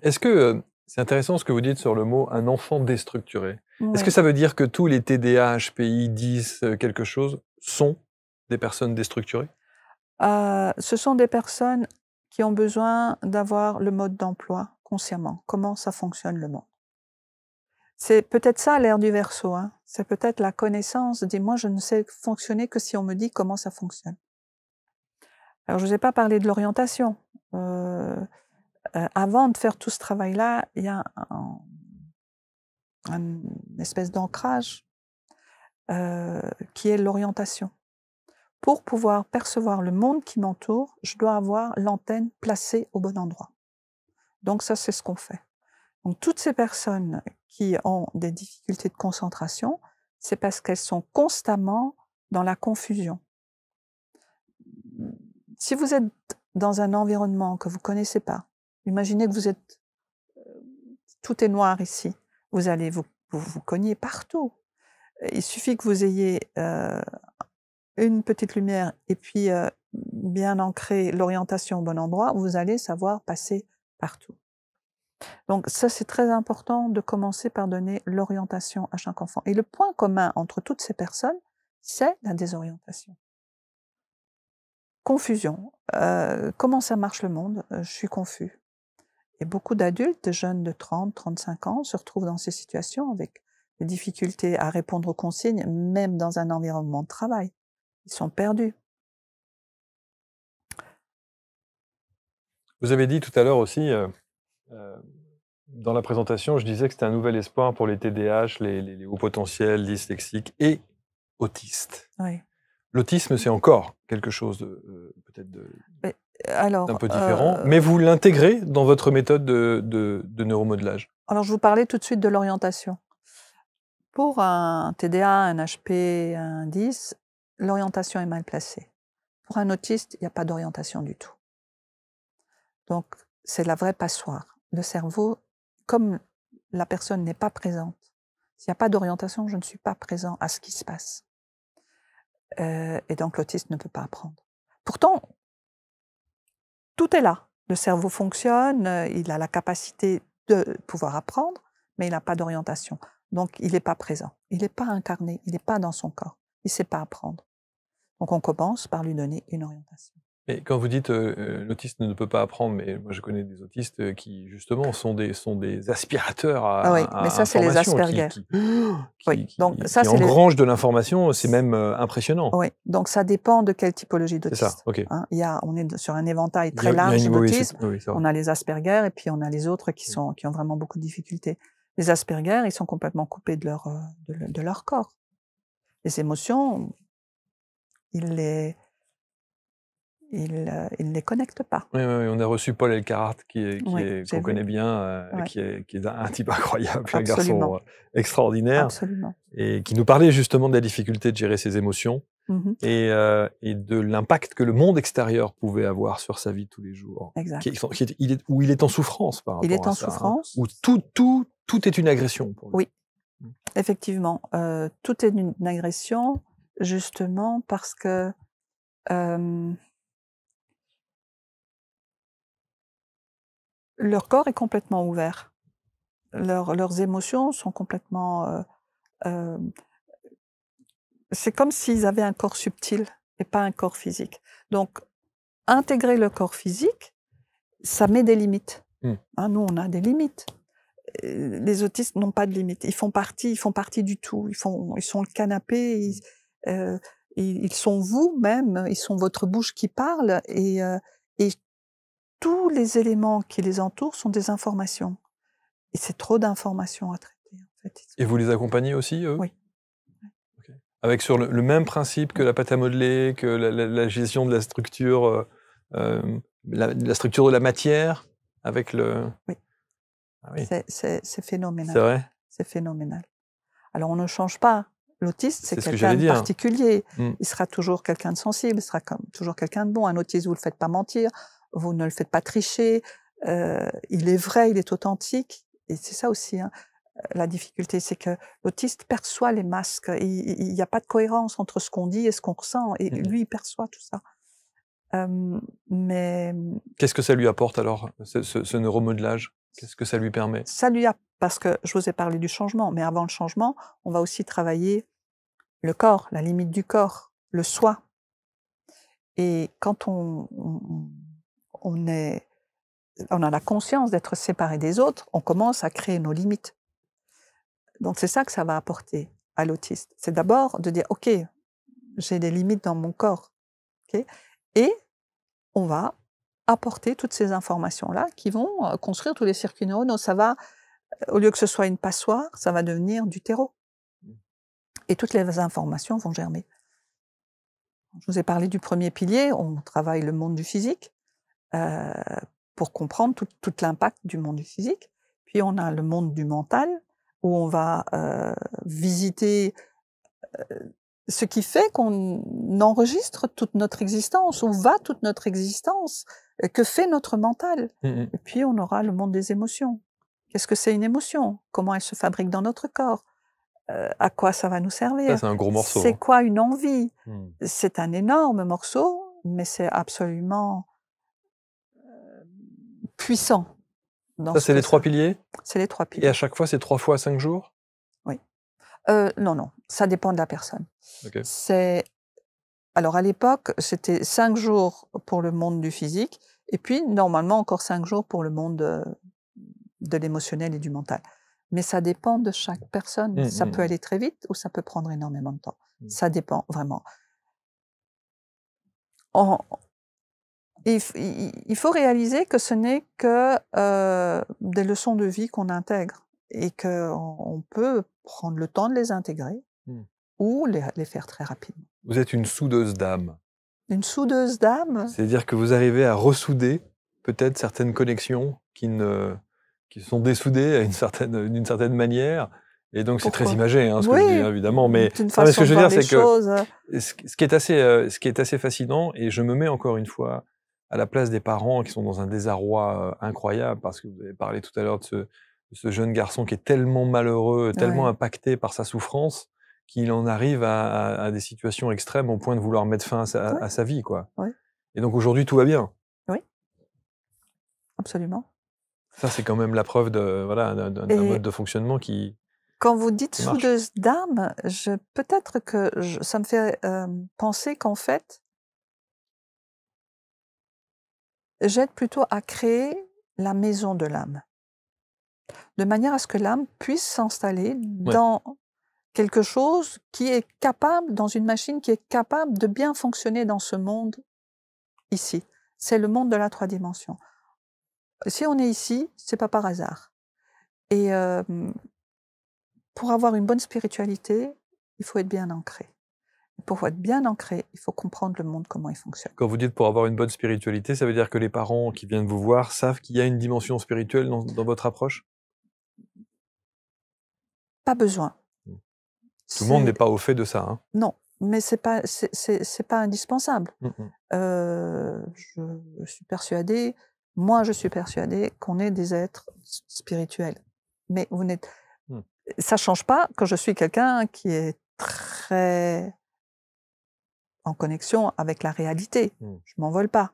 Est-ce que c'est intéressant ce que vous dites sur le mot un enfant déstructuré? Est-ce que Oui. ça veut dire que tous les TDA, HPI, 10, quelque chose sont des personnes déstructurées? Ce sont des personnes qui ont besoin d'avoir le mode d'emploi consciemment. Comment ça fonctionne le monde? C'est peut-être ça l'ère du Verseau, hein. C'est peut-être la connaissance. Dis-moi, je ne sais fonctionner que si on me dit comment ça fonctionne. Alors, je vous ai pas parlé de l'orientation. Avant de faire tout ce travail-là, il y a une espèce d'ancrage qui est l'orientation. Pour pouvoir percevoir le monde qui m'entoure, je dois avoir l'antenne placée au bon endroit. Donc ça, c'est ce qu'on fait. Donc toutes ces personnes qui ont des difficultés de concentration, c'est parce qu'elles sont constamment dans la confusion. Si vous êtes dans un environnement que vous connaissez pas, imaginez que vous êtes tout est noir ici, vous allez vous cogner partout. Il suffit que vous ayez une petite lumière et puis bien ancrer l'orientation au bon endroit, vous allez savoir passer partout. Donc ça, c'est très important de commencer par donner l'orientation à chaque enfant. Et le point commun entre toutes ces personnes, c'est la désorientation. Confusion. Comment ça marche le monde? Je suis confus. Et beaucoup d'adultes, de jeunes de 30, 35 ans, se retrouvent dans ces situations avec des difficultés à répondre aux consignes, même dans un environnement de travail. Ils sont perdus. Vous avez dit tout à l'heure aussi, dans la présentation, je disais que c'était un nouvel espoir pour les TDAH, les hauts potentiels, dyslexiques et autistes. Oui. L'autisme, c'est encore quelque chose peut-être d'un peu différent, mais vous l'intégrez dans votre méthode de neuromodelage. Alors, je vous parlais tout de suite de l'orientation. Pour un TDA, un HP, un 10, l'orientation est mal placée. Pour un autiste, il n'y a pas d'orientation du tout. Donc, c'est la vraie passoire. Le cerveau, comme la personne n'est pas présente, s'il n'y a pas d'orientation, je ne suis pas présent à ce qui se passe. Et donc, l'autiste ne peut pas apprendre. Pourtant, tout est là. Le cerveau fonctionne, il a la capacité de pouvoir apprendre, mais il n'a pas d'orientation. Donc, il n'est pas présent. Il n'est pas incarné. Il n'est pas dans son corps. Il ne sait pas apprendre. Donc, on commence par lui donner une orientation. Et quand vous dites l'autiste ne peut pas apprendre, mais moi je connais des autistes qui justement sont des aspirateurs Ah oui, mais à ça, c'est les information, Asperger. Oui, donc ça, qui c'est les... engrangent de l'information, c'est même impressionnant. Oui, donc ça dépend de quelle typologie C'est ça, d'autiste. ok. Hein. On est sur un éventail Il y très a, il y a large oui, d'autisme. oui, c'est vrai. On a les Asperger et puis on a les autres qui ont vraiment beaucoup de difficultés. Les Asperger, ils sont complètement coupés de leur corps. Les émotions, ils les connectent pas. Oui, oui, oui, on a reçu Paul Elkarat, Oui, j'ai qu'on vu. connaît bien, Ouais. qui est un type incroyable, un Absolument. garçon extraordinaire, Absolument. et qui nous parlait justement de la difficulté de gérer ses émotions Mhm. et de l'impact que le monde extérieur pouvait avoir sur sa vie de tous les jours. Exact. Où il est en souffrance par Il rapport est à en ça, hein, souffrance. où tout est une agression pour lui. Oui, effectivement. Tout est une agression, justement parce que leur corps est complètement ouvert. Leurs émotions sont complètement... c'est comme s'ils avaient un corps subtil et pas un corps physique. Donc, intégrer le corps physique, ça met des limites. Hein, nous, on a des limites. Les autistes n'ont pas de limites. Ils font partie du tout. Ils sont le canapé. Ils sont vous-même. Ils sont votre bouche qui parle. Et tous les éléments qui les entourent sont des informations. Et c'est trop d'informations à traiter. En fait. Et vous les accompagnez aussi, eux? Oui. Okay. Avec sur le même principe que la pâte à modeler, que la gestion de la structure, la structure de la matière, avec le... Oui. Ah oui. C'est phénoménal. C'est vrai? C'est phénoménal. Alors, on ne change pas. L'autiste, c'est quelqu'un de particulier. Il sera toujours quelqu'un de sensible, il sera toujours quelqu'un de bon. Un autiste, vous ne le faites pas mentir, vous ne le faites pas tricher. Il est vrai, il est authentique. Et c'est ça aussi, hein. La difficulté, c'est que l'autiste perçoit les masques. Il n'y a pas de cohérence entre ce qu'on dit et ce qu'on ressent. Et lui, il perçoit tout ça. Mais qu'est-ce que ça lui apporte alors, ce neuromodelage? Qu'est-ce que ça lui permet? Ça lui a, parce que je vous ai parlé du changement, mais avant le changement, on va aussi travailler le corps, la limite du corps, le soi. Et quand on a la conscience d'être séparé des autres, on commence à créer nos limites. Donc c'est ça que ça va apporter à l'autiste. C'est d'abord de dire, OK, j'ai des limites dans mon corps. Okay, et on va apporter toutes ces informations-là qui vont construire tous les circuits neuronaux. Ça va, au lieu que ce soit une passoire, ça va devenir du terreau. Et toutes les informations vont germer. Je vous ai parlé du premier pilier, on travaille le monde du physique pour comprendre tout l'impact du monde du physique. Puis on a le monde du mental, où on va visiter ce qui fait qu'on enregistre toute notre existence, où va toute notre existence, que fait notre mental. Et puis on aura le monde des émotions. Qu'est-ce que c'est une émotion? Comment elle se fabrique dans notre corps? À quoi ça va nous servir? Ça, c'est un gros morceau. C'est quoi une envie? C'est un énorme morceau, mais c'est absolument puissant. Ça, c'est les 3 piliers? C'est les 3 piliers. Et à chaque fois, c'est 3 fois 5 jours? Oui. Non, ça dépend de la personne. Okay. Alors, à l'époque, c'était 5 jours pour le monde du physique, et puis, normalement, encore 5 jours pour le monde de l'émotionnel et du mental. Mais ça dépend de chaque personne. Ça peut aller très vite ou ça peut prendre énormément de temps. Ça dépend vraiment. Il faut réaliser que ce n'est que des leçons de vie qu'on intègre et qu'on peut prendre le temps de les intégrer ou les faire très rapidement. Vous êtes une soudeuse d'âme. Une soudeuse d'âme? C'est-à-dire que vous arrivez à ressouder peut-être certaines connexions qui sont dessoudées d'une certaine manière. Et donc, c'est très imagé, hein, ce que je dis, évidemment. Mais ce que je veux dire, c'est que ce qui est assez fascinant, et je me mets encore une fois à la place des parents qui sont dans un désarroi incroyable, parce que vous avez parlé tout à l'heure de ce jeune garçon qui est tellement malheureux, tellement impacté par sa souffrance, qu'il en arrive à des situations extrêmes au point de vouloir mettre fin à sa vie, quoi. Et donc, aujourd'hui, tout va bien. Oui, absolument. Ça, c'est quand même la preuve d'un mode de fonctionnement qui... Quand vous dites soudeuse d'âme, peut-être que ça me fait penser qu'en fait, j'aide plutôt à créer la maison de l'âme, de manière à ce que l'âme puisse s'installer dans quelque chose qui est capable, dans une machine qui est capable de bien fonctionner dans ce monde ici. C'est le monde de la 3 dimensions. Si on est ici, c'est pas par hasard. Et pour avoir une bonne spiritualité, il faut être bien ancré. Pour être bien ancré, il faut comprendre le monde, comment il fonctionne. Quand vous dites pour avoir une bonne spiritualité, ça veut dire que les parents qui viennent vous voir savent qu'il y a une dimension spirituelle dans votre approche? Pas besoin. Tout le monde n'est pas au fait de ça, hein? Non, mais c'est pas indispensable. Je suis persuadée, je suis persuadée qu'on est des êtres spirituels. Mais vous n'êtes... Ça change pas que je suis quelqu'un qui est très en connexion avec la réalité. Je m'envole pas.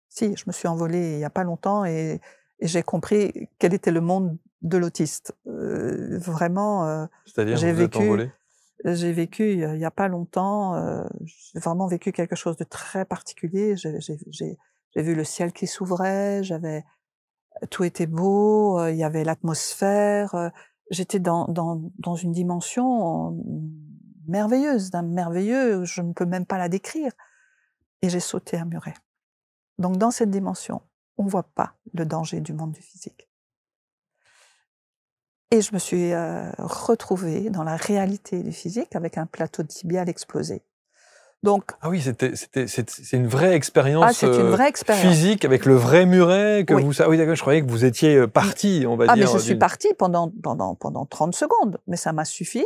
Si, je me suis envolée il n'y a pas longtemps et j'ai compris quel était le monde de l'autiste. Vraiment, C'est-à-dire, vous êtes envolée? J'ai vécu il n'y a pas longtemps, j'ai vraiment vécu quelque chose de très particulier. J'ai vu le ciel qui s'ouvrait, tout était beau, il y avait l'atmosphère, j'étais dans une dimension merveilleuse, d'un merveilleux, je ne peux même pas la décrire. Et j'ai sauté un muret. Donc dans cette dimension, on ne voit pas le danger du monde du physique. Et je me suis retrouvée dans la réalité du physique avec un plateau tibial explosé. Donc, ah oui, c'est une vraie expérience, une vraie expérience physique avec le vrai muret que vous... Ah oui, d'accord, je croyais que vous étiez partie, on va dire. Ah, mais je suis partie pendant 30 secondes, mais ça m'a suffi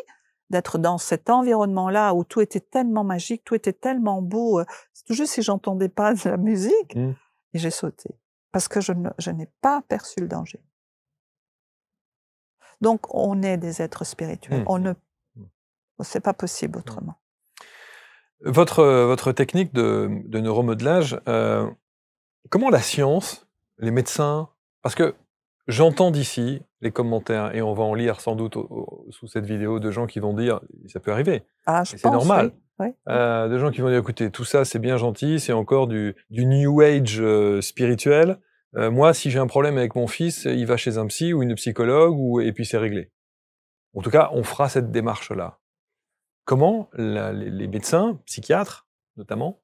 d'être dans cet environnement-là où tout était tellement magique, tout était tellement beau. C'est tout juste si j'entendais pas de la musique, et j'ai sauté parce que je n'ai pas perçu le danger. Donc, on est des êtres spirituels. C'est pas possible autrement. Votre technique de neuromodelage, comment la science, les médecins, parce que j'entends d'ici les commentaires, et on va en lire sans doute sous cette vidéo, de gens qui vont dire, ça peut arriver, c'est normal, oui. de gens qui vont dire, écoutez, tout ça c'est bien gentil, c'est encore du New Age spirituel, moi si j'ai un problème avec mon fils, il va chez un psy ou une psychologue, et puis c'est réglé. En tout cas, on fera cette démarche-là. Comment les médecins, psychiatres notamment,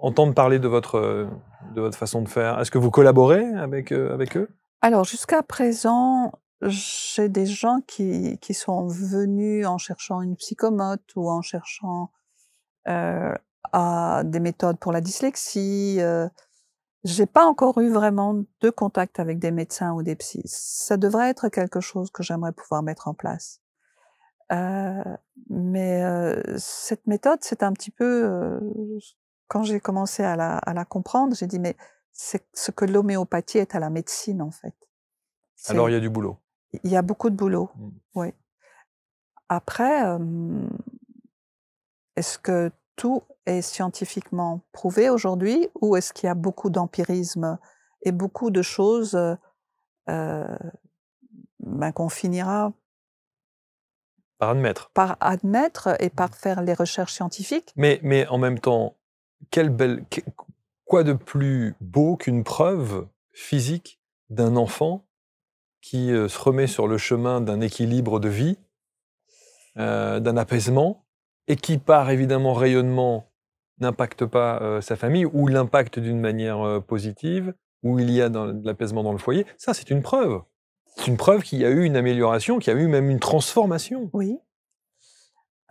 entendent parler de votre façon de faire? Est-ce que vous collaborez avec eux? Alors, jusqu'à présent, j'ai des gens qui sont venus en cherchant une psychomote ou en cherchant des méthodes pour la dyslexie. J'ai pas encore eu vraiment de contact avec des médecins ou des psys. Ça devrait être quelque chose que j'aimerais pouvoir mettre en place. Mais cette méthode, c'est un petit peu... quand j'ai commencé à la comprendre, j'ai dit, mais c'est ce que l'homéopathie est à la médecine, en fait. Alors, il y a du boulot. Il y a beaucoup de boulot, oui. Après, est-ce que tout est scientifiquement prouvé aujourd'hui ou est-ce qu'il y a beaucoup d'empirisme et beaucoup de choses qu'on finira par admettre. Par admettre et par faire les recherches scientifiques. Mais en même temps, quoi de plus beau qu'une preuve physique d'un enfant qui se remet sur le chemin d'un équilibre de vie, d'un apaisement, et qui, par évidemment rayonnement, n'impacte pas sa famille, ou l'impacte d'une manière positive, où il y a de l'apaisement dans le foyer. Ça, c'est une preuve. C'est une preuve qu'il y a eu une amélioration, qu'il y a eu même une transformation. Oui.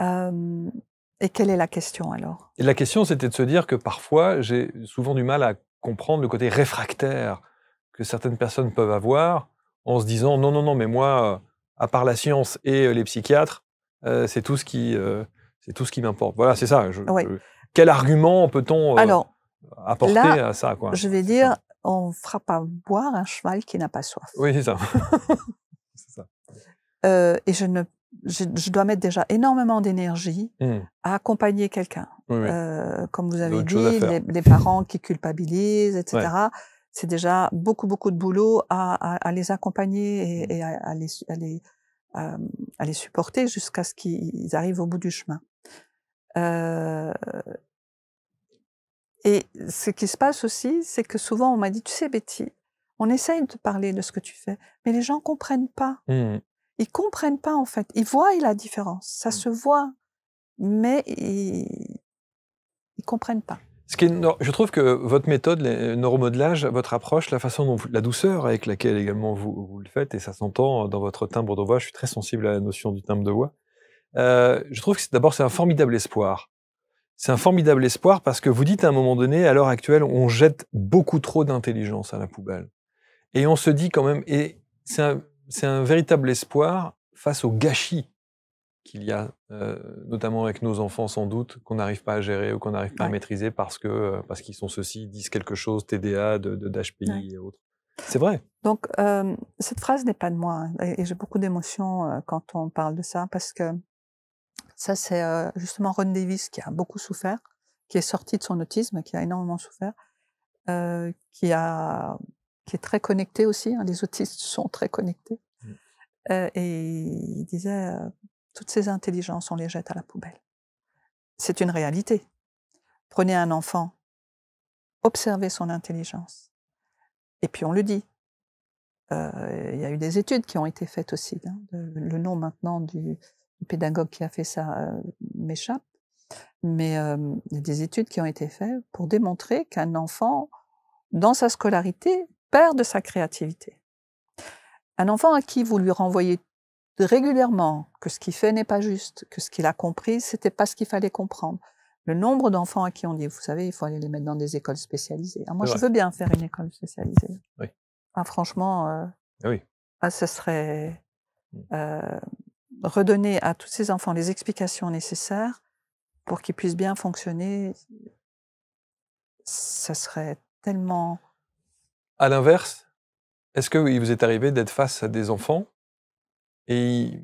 Et quelle est la question alors? Et la question, c'était de se dire que parfois, j'ai souvent du mal à comprendre le côté réfractaire que certaines personnes peuvent avoir, en se disant non, non, non, mais moi, à part la science et les psychiatres, c'est tout ce qui m'importe. Voilà, c'est ça. Quel argument peut-on apporter à ça, quoi? Je vais dire, on ne fera pas boire un cheval qui n'a pas soif. Oui, c'est ça. C'est ça. Et je dois mettre déjà énormément d'énergie à accompagner quelqu'un. Comme vous avez dit, les parents qui culpabilisent, etc. Ouais. C'est déjà beaucoup, beaucoup de boulot à les accompagner et à les supporter jusqu'à ce qu'ils arrivent au bout du chemin. Et ce qui se passe aussi, c'est que souvent on m'a dit, tu sais Betty, on essaye de parler de ce que tu fais, mais les gens comprennent pas. Mmh. Ils comprennent pas en fait. Ils voient la différence, ça se voit, mais ils comprennent pas. Je trouve que votre méthode, le neuromodelage, votre approche, la façon dont la douceur avec laquelle également vous le faites, et ça s'entend dans votre timbre de voix, je suis très sensible à la notion du timbre de voix. Je trouve que d'abord c'est un formidable espoir. C'est un formidable espoir parce que vous dites à un moment donné, à l'heure actuelle, on jette beaucoup trop d'intelligence à la poubelle. Et on se dit quand même, et c'est un véritable espoir face au gâchis qu'il y a, notamment avec nos enfants sans doute, qu'on n'arrive pas à gérer ou qu'on n'arrive pas à Ouais. maîtriser parce qu'ils sont ceci, disent quelque chose, TDA, d'HPI Ouais. et autres. C'est vrai. Donc cette phrase n'est pas de moi, hein, et j'ai beaucoup d'émotions quand on parle de ça, parce que ça c'est justement Ron Davis qui a beaucoup souffert, qui est sorti de son autisme, qui a énormément souffert, qui est très connecté aussi, hein, les autistes sont très connectés. Mmh. Et il disait, toutes ces intelligences, on les jette à la poubelle. C'est une réalité. Prenez un enfant, observez son intelligence. Et puis on le dit. Il y a eu des études qui ont été faites aussi, hein. Le nom maintenant du pédagogue qui a fait ça m'échappe. Mais il y a des études qui ont été faites pour démontrer qu'un enfant, dans sa scolarité, perd de sa créativité. Un enfant à qui vous lui renvoyez régulièrement que ce qu'il fait n'est pas juste, que ce qu'il a compris, c'était pas ce qu'il fallait comprendre. Le nombre d'enfants à qui on dit, vous savez, il faut aller les mettre dans des écoles spécialisées. Ah, moi, je veux bien faire une école spécialisée. Oui. Ah, franchement, Ah oui. ce serait redonner à tous ces enfants les explications nécessaires pour qu'ils puissent bien fonctionner. Ça serait tellement... À l'inverse, est-ce qu'il vous est arrivé d'être face à des enfants et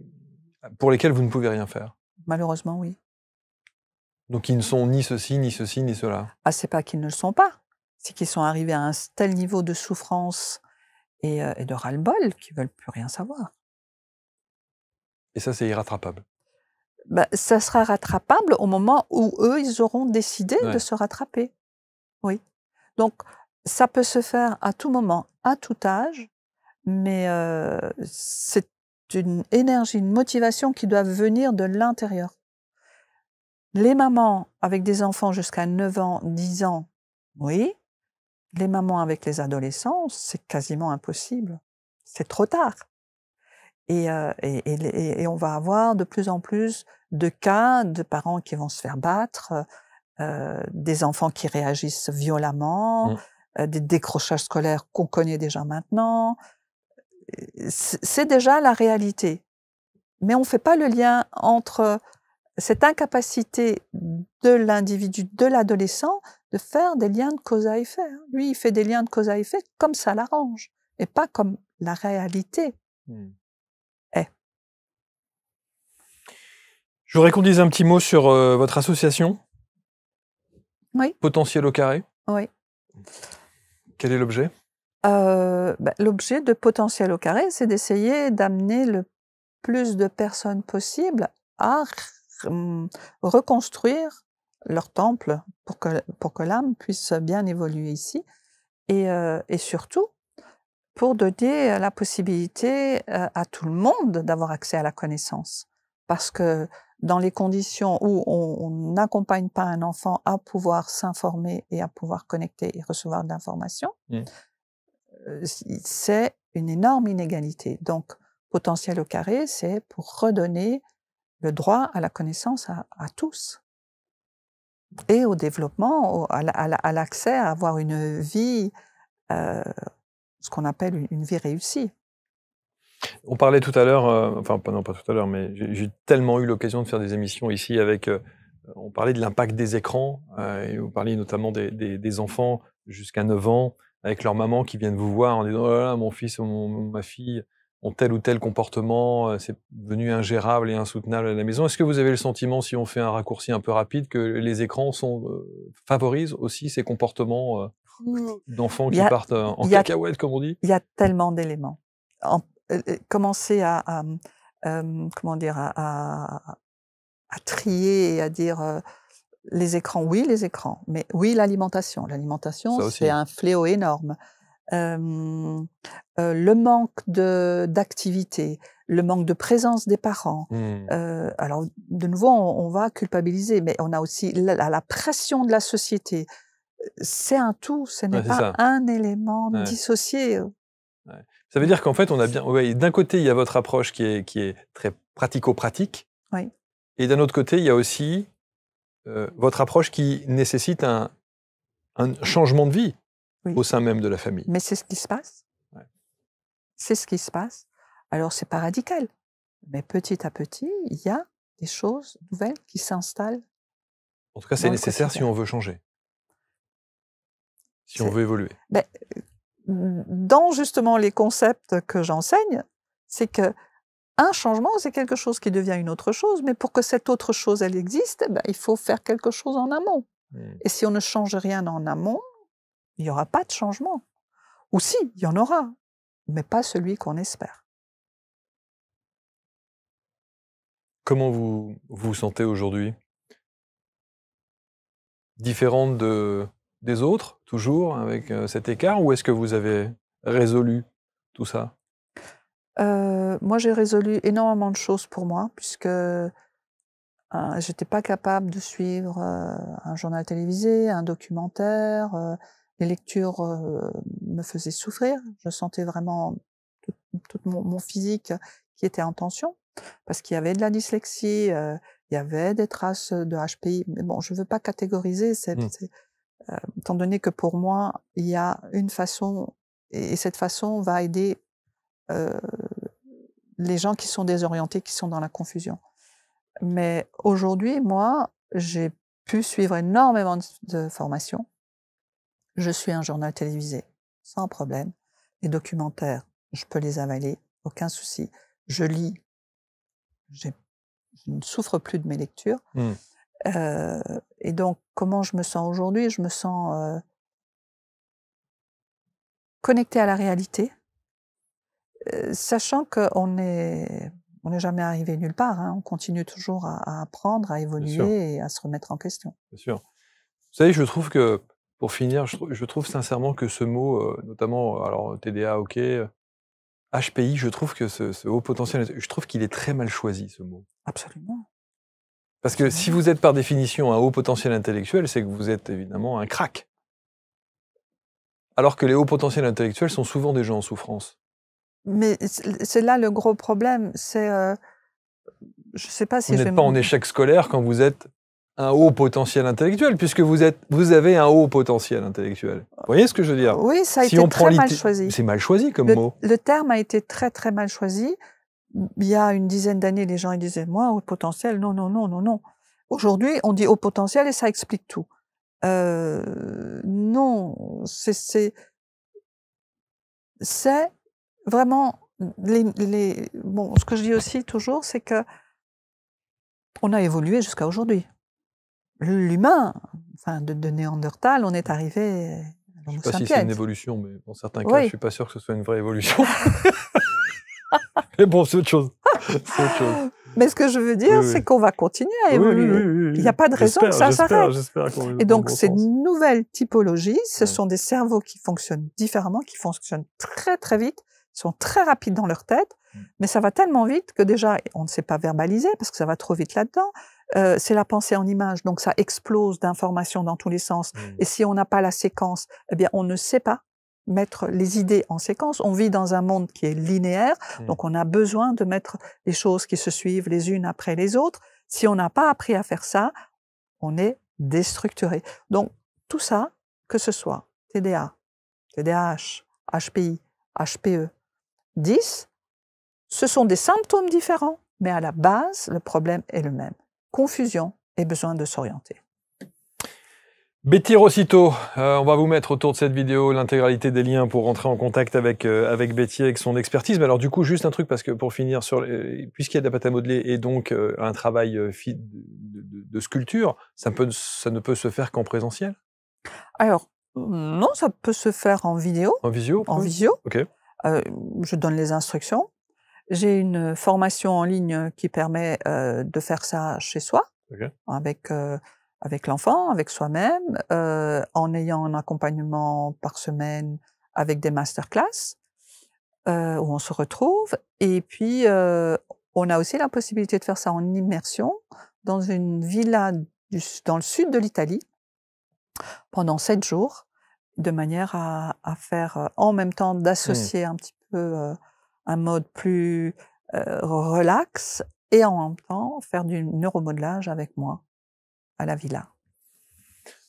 pour lesquels vous ne pouvez rien faire? Malheureusement, oui. Donc ils ne sont ni ceci, ni ceci, ni cela. Ah, c'est pas qu'ils ne le sont pas, c'est qu'ils sont arrivés à un tel niveau de souffrance et de ras-le-bol qu'ils veulent plus rien savoir. Et ça, c'est irrattrapable. Bah, ça sera rattrapable au moment où eux, ils auront décidé de se rattraper. Oui. Donc, ça peut se faire à tout moment, à tout âge, mais c'est une énergie, une motivation qui doit venir de l'intérieur. Les mamans avec des enfants jusqu'à 9 ans, 10 ans, oui. Les mamans avec les adolescents, c'est quasiment impossible. C'est trop tard. Et on va avoir de plus en plus de cas de parents qui vont se faire battre, des enfants qui réagissent violemment, des décrochages scolaires qu'on connaît déjà maintenant. C'est déjà la réalité. Mais on ne fait pas le lien entre cette incapacité de l'individu, de l'adolescent, de faire des liens de cause à effet. Lui, il fait des liens de cause à effet comme ça l'arrange, et pas comme la réalité est. Je voudrais qu'on dise un petit mot sur votre association. Oui. Potentiel au carré. Oui. Quel est l'objet? L'objet de Potentiel au carré, c'est d'essayer d'amener le plus de personnes possible à reconstruire leur temple pour que l'âme puisse bien évoluer ici, et surtout pour donner la possibilité à tout le monde d'avoir accès à la connaissance. Parce que dans les conditions où on n'accompagne pas un enfant à pouvoir s'informer et à pouvoir connecter et recevoir de l'information, c'est une énorme inégalité. Donc, Potentiel au carré, c'est pour redonner le droit à la connaissance à tous. Et au développement, à l'accès à avoir une vie, ce qu'on appelle une vie réussie. On parlait tout à l'heure, enfin non pas tout à l'heure, mais j'ai tellement eu l'occasion de faire des émissions ici avec, on parlait de l'impact des écrans, et vous parliez notamment des enfants jusqu'à 9 ans, avec leur maman qui viennent vous voir en disant: «Oh là là, mon fils ou ma fille ont tel ou tel comportement, c'est devenu ingérable et insoutenable à la maison». Est-ce que vous avez le sentiment, si on fait un raccourci un peu rapide, que les écrans favorisent aussi ces comportements d'enfants qui partent en cacahuète, comme on dit? Il y a tellement d'éléments. Commencer comment dire, à trier et à dire Les écrans, oui, les écrans. Mais oui, l'alimentation. L'alimentation, Ça aussi. c'est un fléau énorme. Le manque d'activité, le manque de présence des parents. Alors, de nouveau, on va culpabiliser, mais on a aussi la pression de la société. C'est un tout, ce n'est Ouais, c'est pas ça. un élément Ouais. dissocié. Ouais. Ça veut dire qu'en fait, on a bien. Ouais, d'un côté, il y a votre approche qui est très pratico-pratique. Oui. Et d'un autre côté, il y a aussi votre approche qui nécessite un changement de vie Oui. au sein même de la famille. Mais c'est ce qui se passe. Ouais. C'est ce qui se passe. Alors, c'est pas radical. Mais petit à petit, il y a des choses nouvelles qui s'installent. En tout cas, c'est nécessaire si on veut changer. Si on veut évoluer. Ben, dans justement les concepts que j'enseigne, c'est que un changement, c'est quelque chose qui devient une autre chose, mais pour que cette autre chose, elle existe, ben, il faut faire quelque chose en amont. Et si on ne change rien en amont, il n'y aura pas de changement. Ou si, il y en aura, mais pas celui qu'on espère. Comment vous vous sentez aujourd'hui? Différente des autres, toujours, avec cet écart, ou est-ce que vous avez résolu tout ça? Moi, j'ai résolu énormément de choses pour moi, puisque j'étais pas capable de suivre un journal télévisé, un documentaire. Les lectures me faisaient souffrir. Je sentais vraiment tout mon physique qui était en tension, parce qu'il y avait de la dyslexie, il y avait des traces de HPI. Mais bon, je veux pas catégoriser, étant donné que pour moi, il y a une façon, et cette façon va aider les gens qui sont désorientés, qui sont dans la confusion. Mais aujourd'hui, moi, j'ai pu suivre énormément de formations. Je suis un journal télévisé, sans problème. Les documentaires, je peux les avaler, aucun souci. Je lis, je ne souffre plus de mes lectures. Et donc, comment je me sens aujourd'hui? Je me sens connectée à la réalité, sachant qu'on n'est jamais arrivé nulle part. Hein. On continue toujours à apprendre, à évoluer et à se remettre en question. Bien sûr. Vous savez, je trouve que, pour finir, je trouve sincèrement que ce mot, notamment, alors TDA, ok, HPI, je trouve que ce haut potentiel, je trouve qu'il est très mal choisi, ce mot. Absolument. Parce que si vous êtes par définition un haut potentiel intellectuel, c'est que vous êtes évidemment un crack. Alors que les hauts potentiels intellectuels sont souvent des gens en souffrance. Mais c'est là le gros problème, c'est, je sais pas si vous n'êtes pas en échec scolaire quand vous êtes un haut potentiel intellectuel, puisque vous avez un haut potentiel intellectuel. Vous voyez ce que je veux dire? Oui, ça a été très mal choisi. C'est mal choisi comme mot. Le terme a été très, très mal choisi. Il y a une dizaine d'années, les gens ils disaient « moi, haut potentiel, non, non, non, non, non ». Aujourd'hui, on dit haut potentiel et ça explique tout. Non, c'est vraiment bon, ce que je dis aussi toujours, c'est que on a évolué jusqu'à aujourd'hui. L'humain, enfin de Néandertal, on est arrivé à Je ne l'Homo sais pas si c'est une évolution, mais dans certains cas, je ne suis pas sûr que ce soit une vraie évolution. Mais bon, c'est autre chose. Mais ce que je veux dire, c'est qu'on va continuer à évoluer. Il n'y a pas de raison que ça s'arrête. Et donc, ces nouvelles typologies, ce sont des cerveaux qui fonctionnent différemment, qui fonctionnent très, très vite, sont très rapides dans leur tête, mais ça va tellement vite que déjà, on ne sait pas verbaliser parce que ça va trop vite là-dedans. C'est la pensée en images, donc ça explose d'informations dans tous les sens. Et si on n'a pas la séquence, eh bien, on ne sait pas mettre les idées en séquence. On vit dans un monde qui est linéaire, donc on a besoin de mettre les choses qui se suivent les unes après les autres. Si on n'a pas appris à faire ça, on est déstructuré. Donc, tout ça, que ce soit TDA, TDAH, HPI, HPE, 10, ce sont des symptômes différents, mais à la base, le problème est le même. Confusion et besoin de s'orienter. Betty Rossito, on va vous mettre autour de cette vidéo l'intégralité des liens pour rentrer en contact avec Betty, avec son expertise. Mais alors du coup, juste un truc, parce que pour finir, puisqu'il y a de la pâte à modeler et donc un travail de sculpture, ça ne peut se faire qu'en présentiel? Alors, non, ça peut se faire en vidéo. En visio? En visio. Ok. Je donne les instructions. J'ai une formation en ligne qui permet de faire ça chez soi, avec avec l'enfant, avec soi-même, en ayant un accompagnement par semaine avec des masterclass où on se retrouve. Et puis, on a aussi la possibilité de faire ça en immersion dans une villa dans le sud de l'Italie pendant 7 jours, de manière à faire en même temps d'associer un petit peu un mode plus relax et en même temps faire du neuromodelage avec moi à la villa.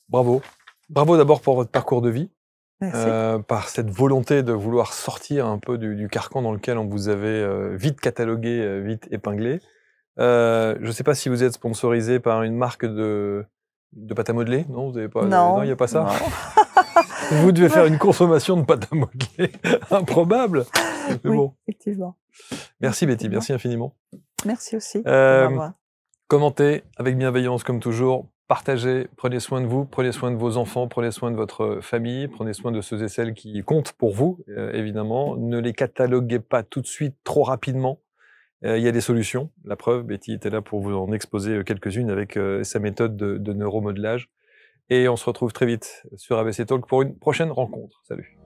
Bravo. Bravo d'abord pour votre parcours de vie. Merci. Par cette volonté de vouloir sortir un peu du carcan dans lequel on vous avait vite catalogué, vite épinglé. Je ne sais pas si vous êtes sponsorisé par une marque de pâte à modeler, non? Vous avez pas? Non, il n'y a pas ça? Non. Vous devez faire une consommation de pâte à modeler improbable. Mais Oui, bon. effectivement. Merci Betty, merci infiniment. Merci aussi de m'avoir. Commentez avec bienveillance comme toujours. Partagez, prenez soin de vous, prenez soin de vos enfants, prenez soin de votre famille, prenez soin de ceux et celles qui comptent pour vous, évidemment. Ne les cataloguez pas tout de suite, trop rapidement. Il y a des solutions. La preuve, Betty était là pour vous en exposer quelques-unes avec sa méthode de neuromodelage. Et on se retrouve très vite sur ABC Talk pour une prochaine rencontre. Salut.